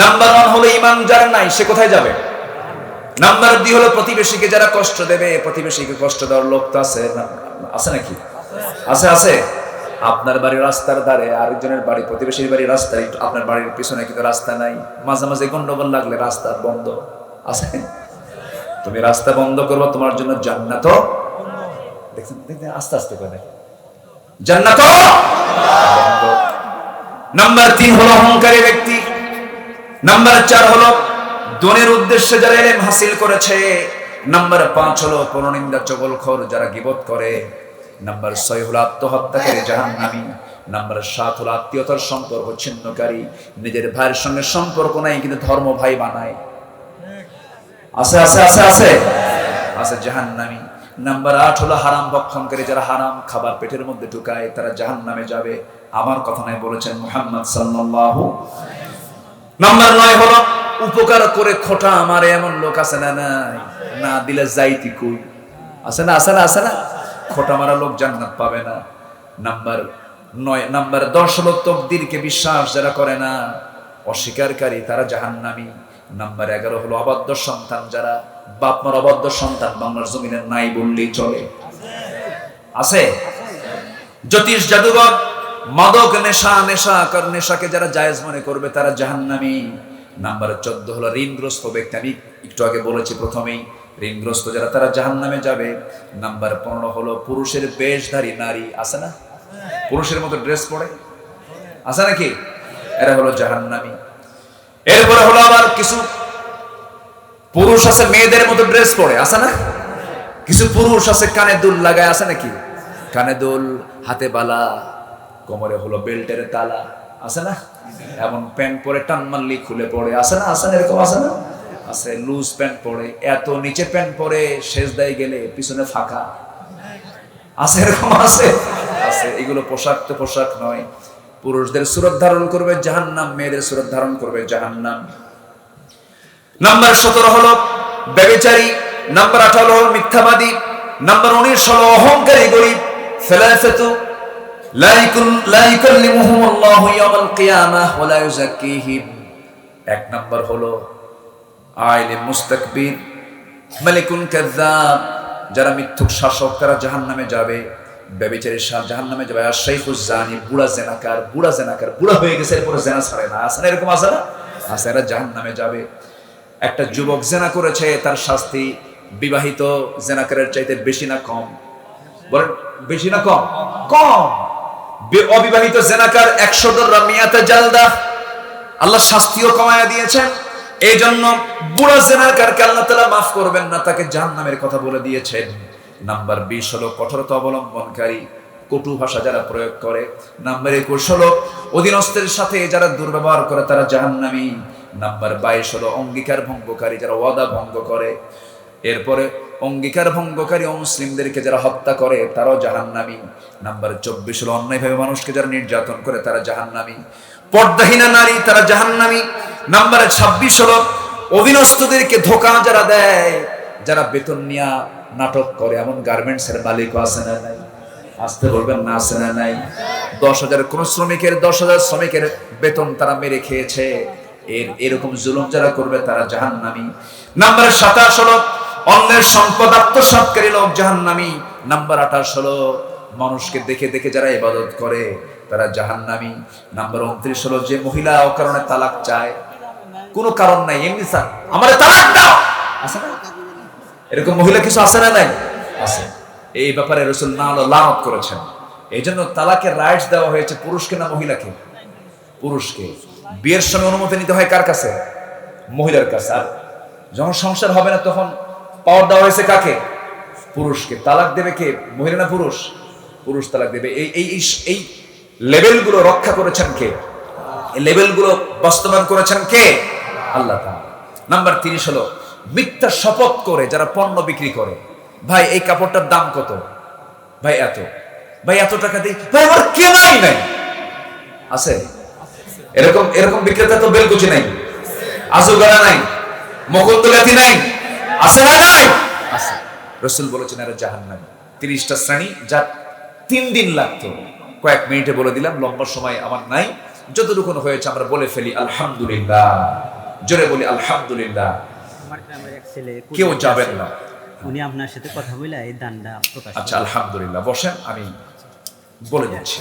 নাম্বার 1 হলো ঈমান যার নাই, সে কোথায় যাবে? নাম্বার 2 হলো প্রতিবেশীকে যারা কষ্ট দেবে। প্রতিবেশীকে কষ্ট দেওয়ার লোক তো আছে না? আছে নাকি? আছে, আছে। আপনার বাড়ির রাস্তার ধারে আরেকজনের বাড়ি, প্রতিবেশীর বাড়ির রাস্তায়, আপনার বাড়ির পিছনে কিন্তু রাস্তা নাই, মাঝে মাঝে গন্ডগোল লাগলে রাস্তা বন্ধ আছে। তুমি রাস্তা বন্ধ করবো, তোমার জন্য জান্নাত। দেখছেন, আস্তে আস্তে করে জান্নাত বন্ধ। নাম্বার 3 হলো অহংকারী ব্যক্তি। নাম্বার 4 হলো দুনিয়ার উদ্দেশ্যে যারা ইলম হাসিল করেছে। নাম্বার 5 হলো পরনিন্দা চগলখোর, যারা গীবত করে। নাম্বার 6 হলো আত্মহত্যাকারী, জাহান্নামী। নাম্বার 7 হলো আত্মীয়তার সম্পর্ক ছিন্নকারী, নিজের ভাইয়ের সঙ্গে সম্পর্ক নাই কিন্তু ধর্ম ভাই বানায়। আছে, আছে, আছে, আছে, আছে, জাহান্নামী। নাম্বার 8 হলো হারাম ভক্ষণকারী, যারা হারাম খাবার পেটের মধ্যে ঢুকায়, তারা জাহান্নামে যাবে। আমার কথা নাই বলেছেন মুহাম্মদ সাল্লাল্লাহু। নাম্বার 9 হলো উপকার করে খোটা আমারে, এমন লোক আছে না? নাই, না দিলে যাইতি কই, আছে না? আছে না? আছে না? খোটা মারা লোক জান্নাত পাবে না। নাম্বার 10 হলো তাকদীরকে বিশ্বাস যারা করে না, অস্বীকারী, তারা জাহান্নামী। নাম্বার 11 হলো অবাধ্য সন্তান, যারা বাপ মার অবাধ্য সন্তান বাংলার জমিনে নাই বললেই চলে। আছে? জ্যোতিষ জাদুঘর, মাদক নেশাকে যারা জায়েজ মনে করবে তারা জাহান্নামী। নাম্বার 14 হলো ঋণগ্রস্ত ব্যক্তি। আমি একটু আগে বলেছি প্রথমেই, ঋণগ্রস্ত যারা তারা জাহান্নামে যাবে। নাম্বার 15 হলো পুরুষের বেশধারী নারী, আছে না? পুরুষের মতো ড্রেস পরে, আছে নাকি? এরা হলো জাহান্নামী। এরপরে হলো আবার কিছু পুরুষ আছে মেয়েদের মতো ড্রেস পরে, আছে না? কিছু পুরুষ আছে কানে দুল লাগায়, আছে নাকি? কানে দুল, হাতে বালা, কোমরে হলো বেল্টের তালা, আছে না? এমন প্যান্ট পরে টান মারলি খুলে পড়ে, আছে না? আছে না? এরকম আছে না? আছে। লুজ প্যান্ট পরে, এত নিচে প্যান্ট পরে সেজদায় গেলে পিছনে ফাঁকা, আছে? এরকম আছে? আছে। এগুলো পোশাক তো পোশাক নয়। পুরুষদের সুরত ধারণ করবে জাহান্নাম, মেয়েদের সুরত ধারণ করবে জাহান্নাম। নাম্বার 17 হলো ব্যভিচারী। নাম্বার 18 হলো মিথ্যাবাদী। নাম্বার 19 হলো অহংকারী গরিব। সালাসাতু লা ইউকাল্লিমুহুমুল্লাহু ইয়াওমাল কিয়ামাহ ওয়া লা ইউযাক্কিহিম। এক নাম্বার হলো আইলিম মুস্তাকবির, মালিকুন কাযযাব, যারা মিথ্যুক শাসক তারা জাহান্নামে যাবে। ব্যভিচারী জাহান্নামে যাবে। আর শাইখুজ জানি, বুড়া জেনাকার, বুড়া হয়ে গেছে এরপরে জেনা ছাড়ে না, আছে না? এরকম আছে না? আছে। এরা জাহান্নামে যাবে। একটা যুবক জেনা করেছে, তার শাস্তি বিবাহিত জেনাকারের চাইতে বেশি না কম? বলেন, বেশি না কম? কম। অবিবাহিত জেনাকার 100 দররা মিয়াতে জালদা, আল্লাহ শাস্তিও কমায়া দিয়েছেন। এই জন্য বুড়া জেনাকারকে আল্লাহ তাআলা মাফ করবেন না, তাকে জাহান্নামের কথা বলে দিয়েছেন। নাম্বার 20 হলো কঠোরতা অবলম্বনকারী, কটু ভাষা যারা প্রয়োগ করে। নাম্বার 21 হলো অধীনস্থের সাথে যারা দুর্ব্যবহার করে তারা জাহান্নামী। নাম্বার 22 হলো অঙ্গীকার ভঙ্গকারী, যারা ওয়াদা ভঙ্গ করে। এরপরে অঙ্গীকার ভঙ্গকারী অমুসলিমদেরকে যারা হত্যা করে তারাও জাহান্নামী। নাম্বার 24 হলো অন্যায়ভাবে মানুষকে যারা নির্যাতন করে তারা জাহান্নামী। পর্দাহীনা নারী তারা জাহান্নামী। নাম্বার 26 হলো অধীনস্থদেরকে ধোঁকা যারা দেয়, যারা বেতন নিয়ে নাটক করে। এমন গার্মেন্টসের মালিকও আছে না নাই? আসতে বলবেন না, আছে না নাই? 10,000 কোন শ্রমিকের 10,000 শ্রমিকের বেতন তারা মেরে খেয়েছে। এরকম জুলুম যারা করবে তারা জাহান্নামী। নাম্বার 27 হলো অন্যের সম্পদ আত্মসাৎকারী লোক, জাহান্নামী। নাম্বার 28 হলো মানুষকে দেখে দেখে যারা ইবাদত করে তারা জাহান্নামী। নাম্বার 29 হলো যে মহিলা অকারণে তালাক চায়, কোনো কারণ নাই, এমনি আমারে তালাক দাও, আছে না? এরকম মহিলা কিছু আছে না নাই? আছে। এই ব্যাপারে রাসূল লানত করেছেন। এই জন্য তালাকের রাইটস দেওয়া হয়েছে পুরুষকে না মহিলাকে? পুরুষকে। বিয়ের সময় অনুমতি নিতে হয় কার কাছে? মহিলার কাছে। আর যখন সংসার হবে না তখন পাওয়ার দেওয়া হয়েছে কাকে? পুরুষকে। তালাক দেবে কে? মহিলা না পুরুষ? পুরুষ তালাক দেবে। এই লেভেলগুলো রক্ষা করেছেন কে? এই লেভেলগুলো বাস্তবায়ন করেছেন কে? আল্লাহ তাআলা। নাম্বার 30 হলো মিথ্যা শপথ করে যারা পণ্য বিক্রি করে। ভাই এই কাপড়টার দাম কত? ভাই এত। ভাই এত টাকা দিই। ভাই আমার কেনাই নাই। আছে? এরকম বিক্রেতা তো বেলকুচি নাই, আজুগাড়া নাই, মকদ্দলাতি নাই, আছে না নাই? আছে। রাসূল বলেছেন এরা জাহান্নামী। 30টা শ্রেণী, যা 3 দিন লাগতো কয়েক মিনিটে বলে দিলাম, লম্বা সময় আমার নাই। যতটুকু হয়েছে আমরা বলে ফেলি আলহামদুলিল্লাহ। জোরে বলি আলহামদুলিল্লাহ। আমার গ্রামের এক ছেলে, কেউ যাবেন না, উনি আপনার সাথে কথা বলে এই দানটা প্রকাশ। আচ্ছা আলহামদুলিল্লাহ, বসেন, আমি বলে দিচ্ছি।